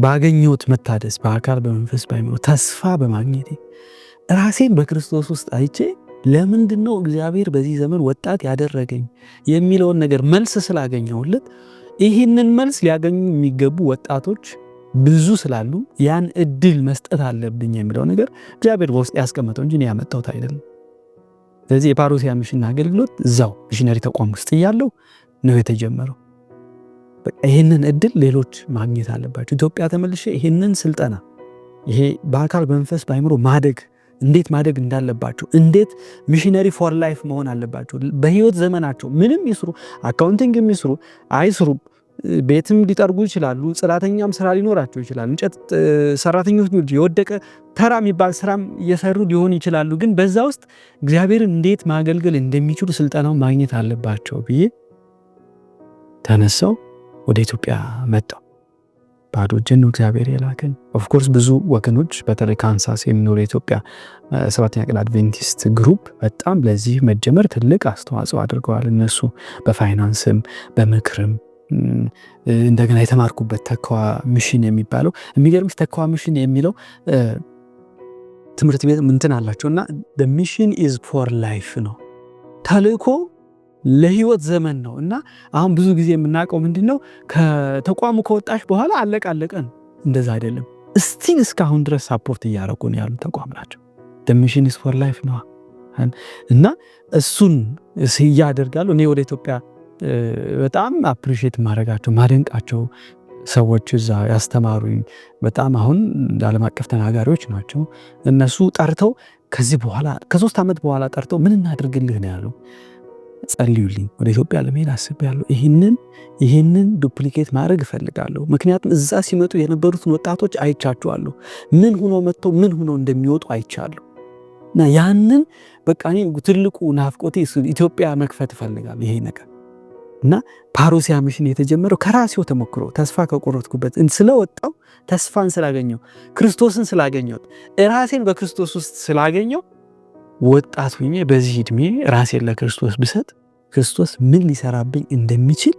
ባገኘሁት መታደስ በአካል በመንፈስ ባይምሮ ተስፋ በማግኘቴ ራሴን በክርስቶስ ውስጥ አይቼ ለምንድነው እግዚአብሔር በዚህ ዘመን ወጣት ያደረገኝ የሚለውን ነገር መልስ ስላገኘሁለት ይህንን መልስ ሊያገኙ የሚገቡ ወጣቶች ብዙ ስላሉ ያን እድል መስጠት አለብኝ የሚለው ነገር እግዚአብሔር በውስጥ ያስቀመጠው እንጂ እኔ ያመጣሁት አይደለም። ስለዚህ የፓrousia ሚሽን አገልግሎት እዛው ሚሽነሪ ተቋም ውስጥ እያለሁ ነው የተጀመረው። በቃ ይሄንን እድል ሌሎች ማግኘት አለባቸው። ኢትዮጵያ ተመልሼ ይሄንን ስልጠና ይሄ በአካል በመንፈስ ባይምሮ ማደግ እንዴት ማደግ እንዳለባቸው እንዴት ሚሽነሪ ፎር ላይፍ መሆን አለባቸው በህይወት ዘመናቸው ምንም ይስሩ አካውንቲንግ የሚስሩ አይስሩ ቤትም ሊጠርጉ ይችላሉ፣ ጽላተኛም ስራ ሊኖራቸው ይችላል፣ እንጨት ሰራተኞች የወደቀ ተራ የሚባል ስራም እየሰሩ ሊሆን ይችላሉ። ግን በዛ ውስጥ እግዚአብሔርን እንዴት ማገልገል እንደሚችሉ ስልጠናው ማግኘት አለባቸው ብዬ ተነሳው ወደ ኢትዮጵያ መጣው። ባዶ እጄን ነው እግዚአብሔር የላከኝ። ኦፍ ኮርስ ብዙ ወገኖች በተለይ ካንሳስ የሚኖሩ የኢትዮጵያ ሰባተኛ ቀን አድቬንቲስት ግሩፕ በጣም ለዚህ መጀመር ትልቅ አስተዋጽኦ አድርገዋል። እነሱ በፋይናንስም በምክርም እንደገና የተማርኩበት ተካዋ ሚሽን የሚባለው የሚገርምሽ ተካዋ ሚሽን የሚለው ትምህርት ቤት እንትን አላቸውና the mission is for life ነው ተልእኮ ለህይወት ዘመን ነው። እና አሁን ብዙ ጊዜ የምናውቀው ምንድነው ከተቋሙ ከወጣሽ በኋላ አለቀ ነው። እንደዛ አይደለም። እስቲል እስካሁን ድረስ ሳፖርት እያደረጉን ያሉ ተቋም ናቸው። the mission is for life ነው እና እሱን ያደርጋሉ። እኔ ወደ ኢትዮጵያ በጣም አፕሪሺየት ማድረጋቸው ማደንቃቸው ሰዎች እዛ ያስተማሩኝ በጣም አሁን ዓለም አቀፍ ተናጋሪዎች ናቸው። እነሱ ጠርተው ከዚህ በኋላ ከ3 ዓመት በኋላ ጠርተው ምን እናድርግልህ ነው ያሉ። ጸልዩልኝ፣ ወደ ኢትዮጵያ ለመሄድ አስቤያለሁ። ይህንን ዱፕሊኬት ማድረግ እፈልጋለሁ። ምክንያቱም እዛ ሲመጡ የነበሩትን ወጣቶች አይቻቸዋለሁ። ምን ሆኖ መጥተው ምን ሆኖ እንደሚወጡ አይቻለሁ። እና ያንን በቃ እኔ ትልቁ ናፍቆቴ ኢትዮጵያ መክፈት እፈልጋለሁ ይሄ ነገር። እና ፓሮሲያ ሚሽን የተጀመረው ከራሴው ተሞክሮ ተስፋ ከቆረጥኩበት ስለወጣው ተስፋን ስላገኘው ክርስቶስን ስላገኘው ራሴን በክርስቶስ ውስጥ ስላገኘው ወጣት ሆኜ በዚህ እድሜ ራሴን ለክርስቶስ ብሰጥ ክርስቶስ ምን ሊሰራብኝ እንደሚችል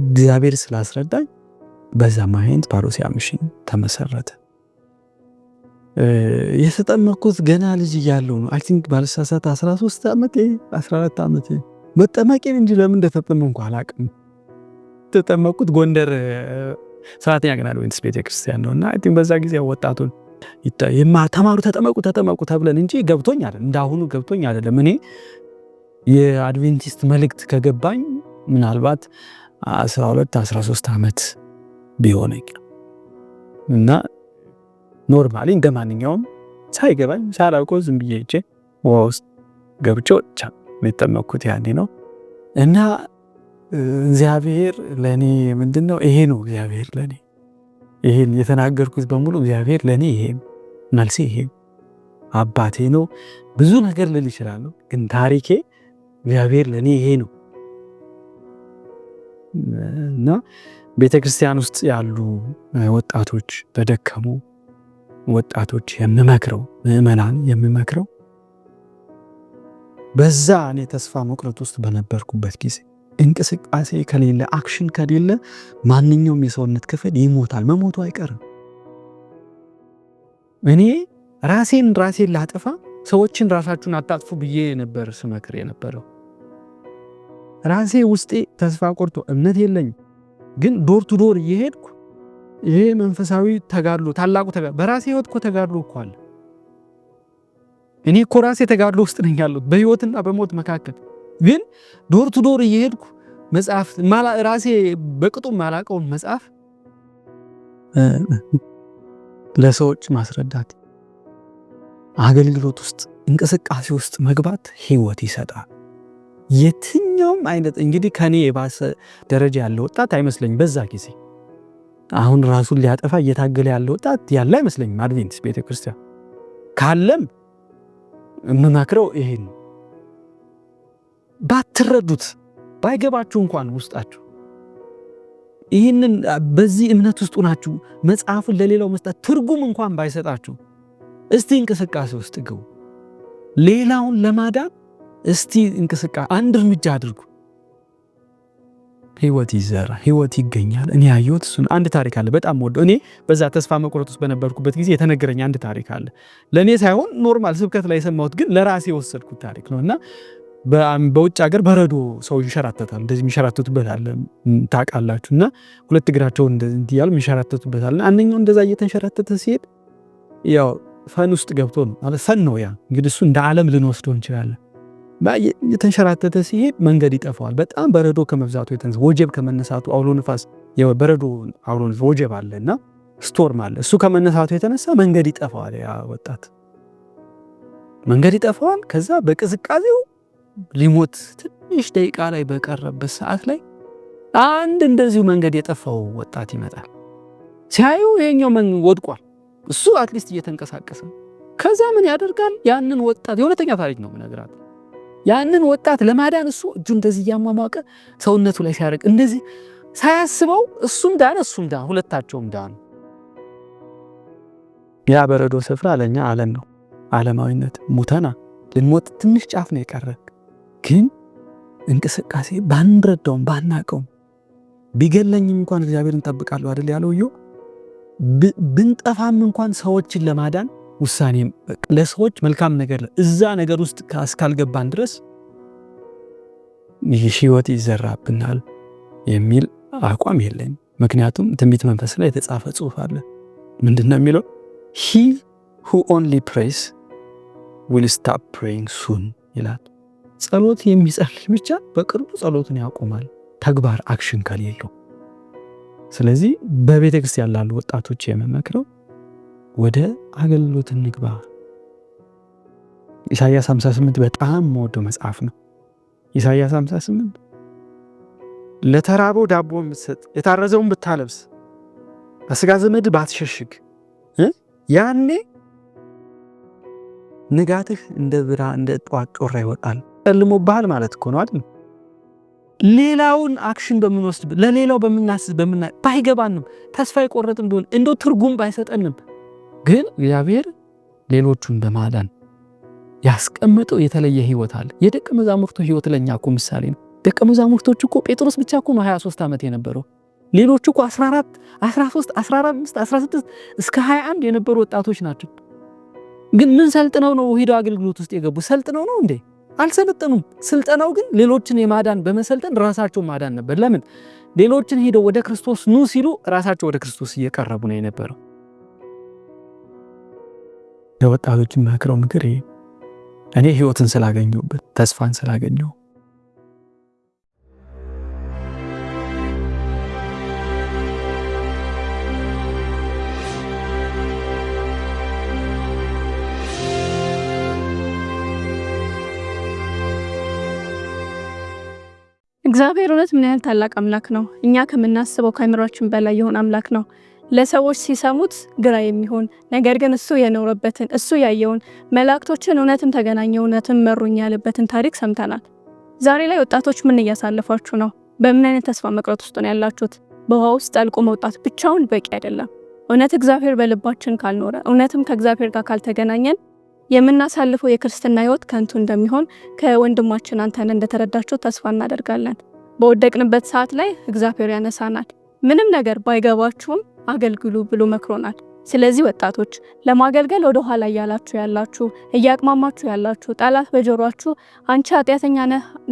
እግዚአብሔር ስላስረዳኝ በዛ ማይንድ ፓሮሲያ ሚሽን ተመሰረተ። የተጠመቅኩት ገና ልጅ እያለሁ ነው። አይ ቲንክ ባልሳሳት 13 ዓመቴ 14 ዓመቴ መጠመቄን እንጂ ለምን እንደተጠመቅኩ አላውቅም። ተጠመቅኩት ጎንደር ሰራተኛ ገና አድቬንቲስት ቤተክርስቲያን ነውና አይ ቲንክ በዛ ጊዜ ወጣቱን ተማሩ ተጠመቁ ተብለን እንጂ ገብቶኝ አይደለም፣ እንዳሁኑ ገብቶኝ አይደለም። እኔ የአድቬንቲስት መልእክት ከገባኝ ምናልባት 12 13 ዓመት ቢሆነኝ እና ኖርማሊ እንደማንኛውም ሳይገባኝ ሳላውቀው ዝም ብዬ እጄ ውስጥ ገብቼ ወጣ የተጠመቅኩት ያኔ ነው። እና እግዚአብሔር ለኔ ምንድነው ይሄ ነው እግዚአብሔር ለኔ ይሄን የተናገርኩት በሙሉ እግዚአብሔር ለኔ ይሄ መልሴ ይሄ አባቴ ነው። ብዙ ነገር ልል ይችላል፣ ግን ታሪኬ እግዚአብሔር ለኔ ይሄ ነው። እና ቤተክርስቲያን ውስጥ ያሉ ወጣቶች በደከሙ ወጣቶች የምመክረው ምዕመናን የምመክረው በዛ እኔ ተስፋ መቁረጥ ውስጥ በነበርኩበት ጊዜ እንቅስቃሴ ከሌለ አክሽን ከሌለ ማንኛውም የሰውነት ክፍል ይሞታል፣ መሞቱ አይቀርም። እኔ ራሴን ላጠፋ ሰዎችን ራሳችሁን አታጥፉ ብዬ ነበር ስመክር የነበረው። ራሴ ውስጤ ተስፋ ቆርጦ እምነት የለኝ፣ ግን ዶር ቱ ዶር እየሄድኩ ይሄ መንፈሳዊ ተጋድሎ ታላቁ ተጋድሎ በራሴ ህይወት እኮ ተጋድሎ እኮ አለ። እኔ እኮ ራሴ ተጋድሎ ውስጥ ነኝ ያለሁት በህይወትና በሞት መካከል። ግን ዶር ቱ ዶር እየሄድኩ መጽሐፍ ራሴ በቅጡ ማላቀውን መጽሐፍ ለሰዎች ማስረዳት፣ አገልግሎት ውስጥ እንቅስቃሴ ውስጥ መግባት ህይወት ይሰጣል። የትኛውም አይነት እንግዲህ ከኔ የባሰ ደረጃ ያለው ወጣት አይመስለኝ በዛ ጊዜ። አሁን ራሱን ሊያጠፋ እየታገለ ያለው ወጣት ያለ አይመስለኝም አድቬንቲስት ቤተክርስቲያን ካለም የምመክረው ይሄን ባትረዱት ባይገባችሁ እንኳን ውስጣችሁ ይህንን በዚህ እምነት ውስጥ ናችሁ መጽሐፉን ለሌላው መስጠት ትርጉም እንኳን ባይሰጣችሁ እስቲ እንቅስቃሴ ውስጥ ግቡ። ሌላውን ለማዳን እስቲ እንቅስቃሴ አንድ እርምጃ አድርጉ። ህይወት ይዘራ፣ ህይወት ይገኛል። እኔ ያየሁት እሱን አንድ ታሪክ አለ በጣም ወደው። እኔ በዛ ተስፋ መቁረጥ ውስጥ በነበርኩበት ጊዜ የተነገረኝ አንድ ታሪክ አለ። ለኔ ሳይሆን ኖርማል ስብከት ላይ የሰማሁት ግን ለራሴ የወሰድኩት ታሪክ ነውና በውጭ ሀገር በረዶ ሰው ይንሸራተታል። እንደዚህ የሚንሸራተቱበት አለ ታውቃላችሁ። እና ሁለት እግራቸውን እንደዚህ ያሉ የሚንሸራተቱበት አለ። አንደኛው እንደዛ እየተንሸራተተ ሲሄድ ያው ፈን ውስጥ ገብቶ ነው ማለት ፈን ነው ያ እንግዲህ እሱ እንደ ዓለም ልንወስደው እንችላለን። የተንሸራተተ ሲሄድ መንገድ ይጠፋዋል። በጣም በረዶ ከመብዛቱ የተነሳ ወጀብ ከመነሳቱ አውሎ ንፋስ የበረዶ አውሎ ንፋስ ወጀብ አለና ስቶርም አለ። እሱ ከመነሳቱ የተነሳ መንገድ ይጠፋዋል። ያ ወጣት መንገድ ይጠፋዋል። ከዛ በቅዝቃዜው ሊሞት ትንሽ ደቂቃ ላይ በቀረበት ሰዓት ላይ አንድ እንደዚሁ መንገድ የጠፋው ወጣት ይመጣል። ሲያዩ ይሄኛው ወድቋል፣ እሱ አትሊስት እየተንቀሳቀሰ። ከዛ ምን ያደርጋል? ያንን ወጣት የሁለተኛ ታሪክ ነው ምነግራት። ያንን ወጣት ለማዳን እሱ እጁ እንደዚህ እያሟሟቀ ሰውነቱ ላይ ሲያደርግ እንደዚህ ሳያስበው እሱም ዳነ፣ እሱም ዳነ፣ ሁለታቸውም ዳኑ። ያ በረዶ ስፍራ ለኛ ዓለም ነው፣ ዓለማዊነት ሙተና ልንሞት ትንሽ ጫፍ ነው የቀረን። ግን እንቅስቃሴ ባንረዳውም ባናቀውም ቢገለኝም እንኳን እግዚአብሔርን ጠብቃለሁ አይደል ያለው ኢዮብ። ብንጠፋም እንኳን ሰዎችን ለማዳን ውሳኔ ለሰዎች መልካም ነገር እዛ ነገር ውስጥ እስካልገባን ድረስ ይህ ህይወት ይዘራብናል የሚል አቋም የለኝም። ምክንያቱም ትንቢት መንፈስ ላይ የተጻፈ ጽሑፍ አለ። ምንድነው የሚለው? he who only prays will stop praying soon ይላል። ጸሎት የሚጸልይ ብቻ በቅርቡ ጸሎቱን ያቆማል፣ ተግባር አክሽን ከሌለው። ስለዚህ በቤተ ክርስቲያን ላሉ ወጣቶች የምመክረው ወደ አገልግሎት እንግባ። ኢሳይያስ 58 በጣም የምወደው መጽሐፍ ነው። ኢሳይያስ 58 ለተራበው ዳቦን ብትሰጥ የታረዘውን ብታለብስ በስጋ ዘመድ ባትሸሽግ ያኔ ንጋትህ እንደ ብርሃን እንደ ጠዋት ጮራ ይወጣል። ጨልሞብሃል ማለት እኮ ነው አይደል? ሌላውን አክሽን በምንወስድ ለሌላው በምናስብ ባይገባንም ተስፋ የቆረጥን ቢሆን እንደው ትርጉም ባይሰጠንም ግን እግዚአብሔር ሌሎቹን በማዳን ያስቀመጠው የተለየ ህይወት አለ። የደቀ መዛሙርቱ ህይወት ለኛ እኮ ምሳሌ ነው። ደቀ መዛሙርቶች እኮ ጴጥሮስ ብቻ እኮ ነው 23 ዓመት የነበረው። ሌሎቹ እኮ 14፣ 13፣ 15፣ 16 እስከ 21 የነበሩ ወጣቶች ናቸው። ግን ምን ሰልጥነው ነው ሄደው አገልግሎት ውስጥ የገቡ? ሰልጥነው ነው እንዴ? አልሰለጠኑም። ስልጠናው ግን ሌሎችን የማዳን በመሰልጠን ራሳቸውን ማዳን ነበር። ለምን? ሌሎችን ሄደው ወደ ክርስቶስ ኑ ሲሉ ራሳቸው ወደ ክርስቶስ እየቀረቡ ነው የነበረው። ለወጣቶች መክረው ምክር እኔ ህይወትን ስላገኘሁበት ተስፋን ስላገኘሁ እግዚአብሔር እውነት ምን ያህል ታላቅ አምላክ ነው። እኛ ከምናስበው ከአእምሯችን በላይ የሆነ አምላክ ነው። ለሰዎች ሲሰሙት ግራ የሚሆን ነገር ግን እሱ የኖረበትን እሱ ያየውን መላእክቶችን እውነትም ተገናኘ እውነትም መሩኝ ያለበትን ታሪክ ሰምተናል። ዛሬ ላይ ወጣቶች ምን እያሳለፋችሁ ነው? በምን አይነት ተስፋ መቅረት ውስጥ ነው ያላችሁት? በውሃ ውስጥ ጠልቆ መውጣት ብቻውን በቂ አይደለም። እውነት እግዚአብሔር በልባችን ካልኖረ እውነትም ከእግዚአብሔር ጋር ካልተገናኘን የምናሳልፈው የክርስትና ህይወት ከንቱ እንደሚሆን ከወንድማችን አንተነህ እንደተረዳችሁ ተስፋ እናደርጋለን። በወደቅንበት ሰዓት ላይ እግዚአብሔር ያነሳናል። ምንም ነገር ባይገባችሁም አገልግሉ ብሎ መክሮናል። ስለዚህ ወጣቶች ለማገልገል ወደ ኋላ ያላችሁ እያቅማማችሁ ያላችሁ ጠላት በጆሮአችሁ አንቺ ኃጢአተኛ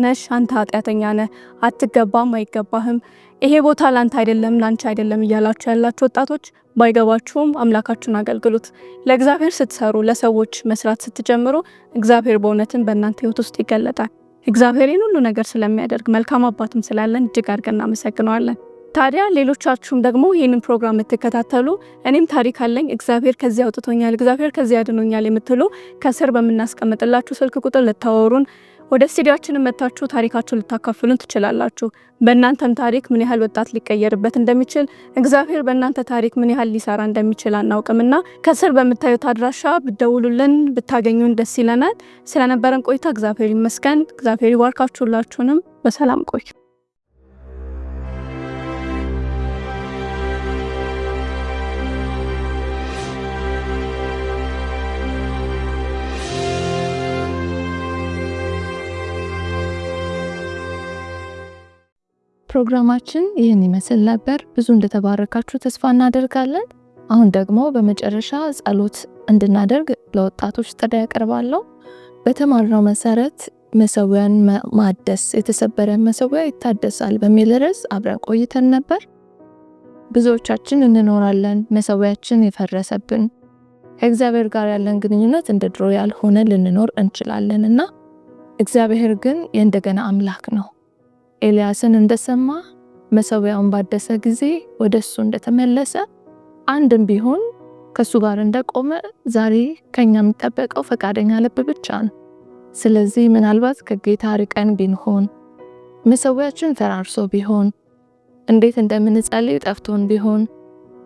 ነሽ፣ አንተ ኃጢአተኛ ነህ፣ አትገባም፣ አይገባህም፣ ይሄ ቦታ ላንተ አይደለም ላንቺ አይደለም እያላችሁ ያላችሁ ወጣቶች ባይገባችሁም አምላካችሁን አገልግሉት። ለእግዚአብሔር ስትሰሩ ለሰዎች መስራት ስትጀምሩ እግዚአብሔር በእውነትም በእናንተ ህይወት ውስጥ ይገለጣል። እግዚአብሔርን ሁሉ ነገር ስለሚያደርግ መልካም አባትም ስላለን እጅግ አድርገን እናመሰግነዋለን። ታዲያ ሌሎቻችሁም ደግሞ ይህንን ፕሮግራም የምትከታተሉ እኔም ታሪክ አለኝ እግዚአብሔር ከዚህ አውጥቶኛል እግዚአብሔር ከዚህ አድኖኛል የምትሉ ከስር በምናስቀምጥላችሁ ስልክ ቁጥር ልታወሩን ወደ ስቱዲዮአችን መጣችሁ ታሪካችሁን ልታካፍሉን ትችላላችሁ። በእናንተም ታሪክ ምን ያህል ወጣት ሊቀየርበት እንደሚችል እግዚአብሔር በእናንተ ታሪክ ምን ያህል ሊሰራ እንደሚችል አናውቅምና ከስር በምታዩት አድራሻ ብትደውሉልን ብታገኙን ደስ ይለናል። ስለነበረን ቆይታ እግዚአብሔር ይመስገን። እግዚአብሔር ይባርካችሁ። ሁላችሁንም በሰላም ቆዩ። ፕሮግራማችን ይህን ይመስል ነበር። ብዙ እንደተባረካችሁ ተስፋ እናደርጋለን። አሁን ደግሞ በመጨረሻ ጸሎት እንድናደርግ ለወጣቶች ጥሪ ያቀርባለሁ። በተማርነው መሰረት መሰዊያን ማደስ የተሰበረ መሰዊያ ይታደሳል በሚል ርዕስ አብረን ቆይተን ነበር። ብዙዎቻችን እንኖራለን መሰዊያችን የፈረሰብን ከእግዚአብሔር ጋር ያለን ግንኙነት እንደ ድሮ ያልሆነ ልንኖር እንችላለንና እግዚአብሔር ግን የእንደገና አምላክ ነው። ኤልያስን እንደሰማ መሰዊያውን ባደሰ ጊዜ ወደሱ እንደተመለሰ አንድም ቢሆን ከሱ ጋር እንደቆመ ዛሬ ከኛ የሚጠበቀው ፈቃደኛ ልብ ብቻ ነው። ስለዚህ ምናልባት ከጌታ ርቀን ቢሆን መሰዊያችን ፈራርሶ ቢሆን እንዴት እንደምንጸልይ ጠፍቶን ቢሆን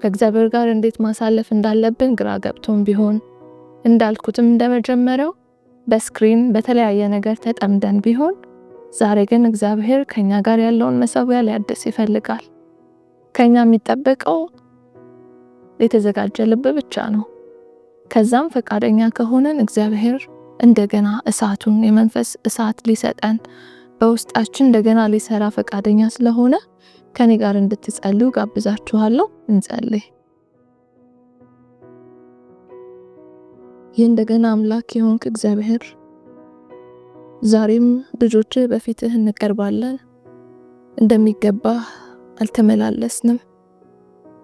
ከእግዚአብሔር ጋር እንዴት ማሳለፍ እንዳለብን ግራ ገብቶን ቢሆን እንዳልኩትም እንደመጀመሪያው በስክሪን በተለያየ ነገር ተጠምደን ቢሆን ዛሬ ግን እግዚአብሔር ከኛ ጋር ያለውን መሰዊያ ሊያድስ ይፈልጋል። ከኛ የሚጠበቀው የተዘጋጀ ልብ ብቻ ነው። ከዛም ፈቃደኛ ከሆነን እግዚአብሔር እንደገና እሳቱን የመንፈስ እሳት ሊሰጠን በውስጣችን እንደገና ሊሰራ ፈቃደኛ ስለሆነ ከኔ ጋር እንድትጸልዩ ጋብዛችኋለሁ። እንጸልይ። የእንደገና አምላክ የሆንክ እግዚአብሔር ዛሬም ልጆች በፊትህ እንቀርባለን። እንደሚገባህ አልተመላለስንም።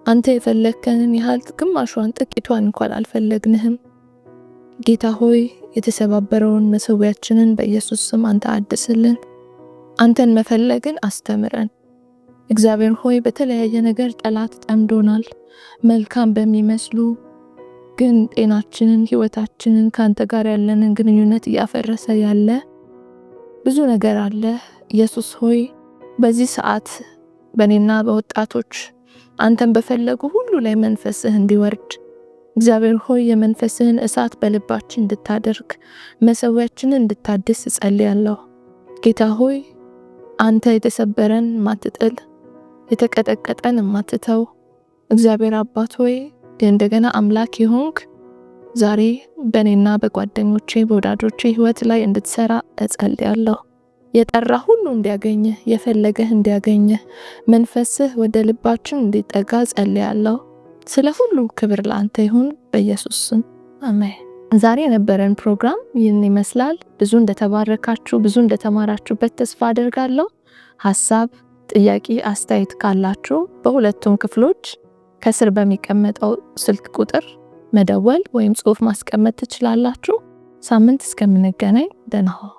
አንተ የፈለከንን ያህል ግማሿን ጥቂቷን እንኳን አልፈለግንህም። ጌታ ሆይ የተሰባበረውን መሰዊያችንን በኢየሱስ ስም አንተ አድስልን። አንተን መፈለግን አስተምረን። እግዚአብሔር ሆይ በተለያየ ነገር ጠላት ጠምዶናል። መልካም በሚመስሉ ግን ጤናችንን ህይወታችንን ካንተ ጋር ያለንን ግንኙነት እያፈረሰ ያለ ብዙ ነገር አለ። ኢየሱስ ሆይ በዚህ ሰዓት በእኔና በወጣቶች አንተን በፈለጉ ሁሉ ላይ መንፈስህ እንዲወርድ እግዚአብሔር ሆይ የመንፈስህን እሳት በልባችን እንድታደርግ መሰዊያችንን እንድታድስ እጸልያለሁ። ጌታ ሆይ አንተ የተሰበረን ማትጥል የተቀጠቀጠን ማትተው እግዚአብሔር አባት ሆይ እንደገና አምላክ ይሆንክ ዛሬ በእኔና በጓደኞቼ በወዳጆቼ ህይወት ላይ እንድትሰራ እጸልያለሁ። የጠራ ሁሉ እንዲያገኝህ የፈለገህ እንዲያገኝህ መንፈስህ ወደ ልባችን እንዲጠጋ እጸልያለሁ። ስለ ሁሉ ክብር ለአንተ ይሁን በኢየሱስ ስም አሜን። ዛሬ የነበረን ፕሮግራም ይህን ይመስላል። ብዙ እንደተባረካችሁ ብዙ እንደተማራችሁበት ተስፋ አደርጋለሁ። ሐሳብ፣ ጥያቄ፣ አስተያየት ካላችሁ በሁለቱም ክፍሎች ከስር በሚቀመጠው ስልክ ቁጥር መደወል ወይም ጽሑፍ ማስቀመጥ ትችላላችሁ። ሳምንት እስከምንገናኝ ደህና ሁኑ።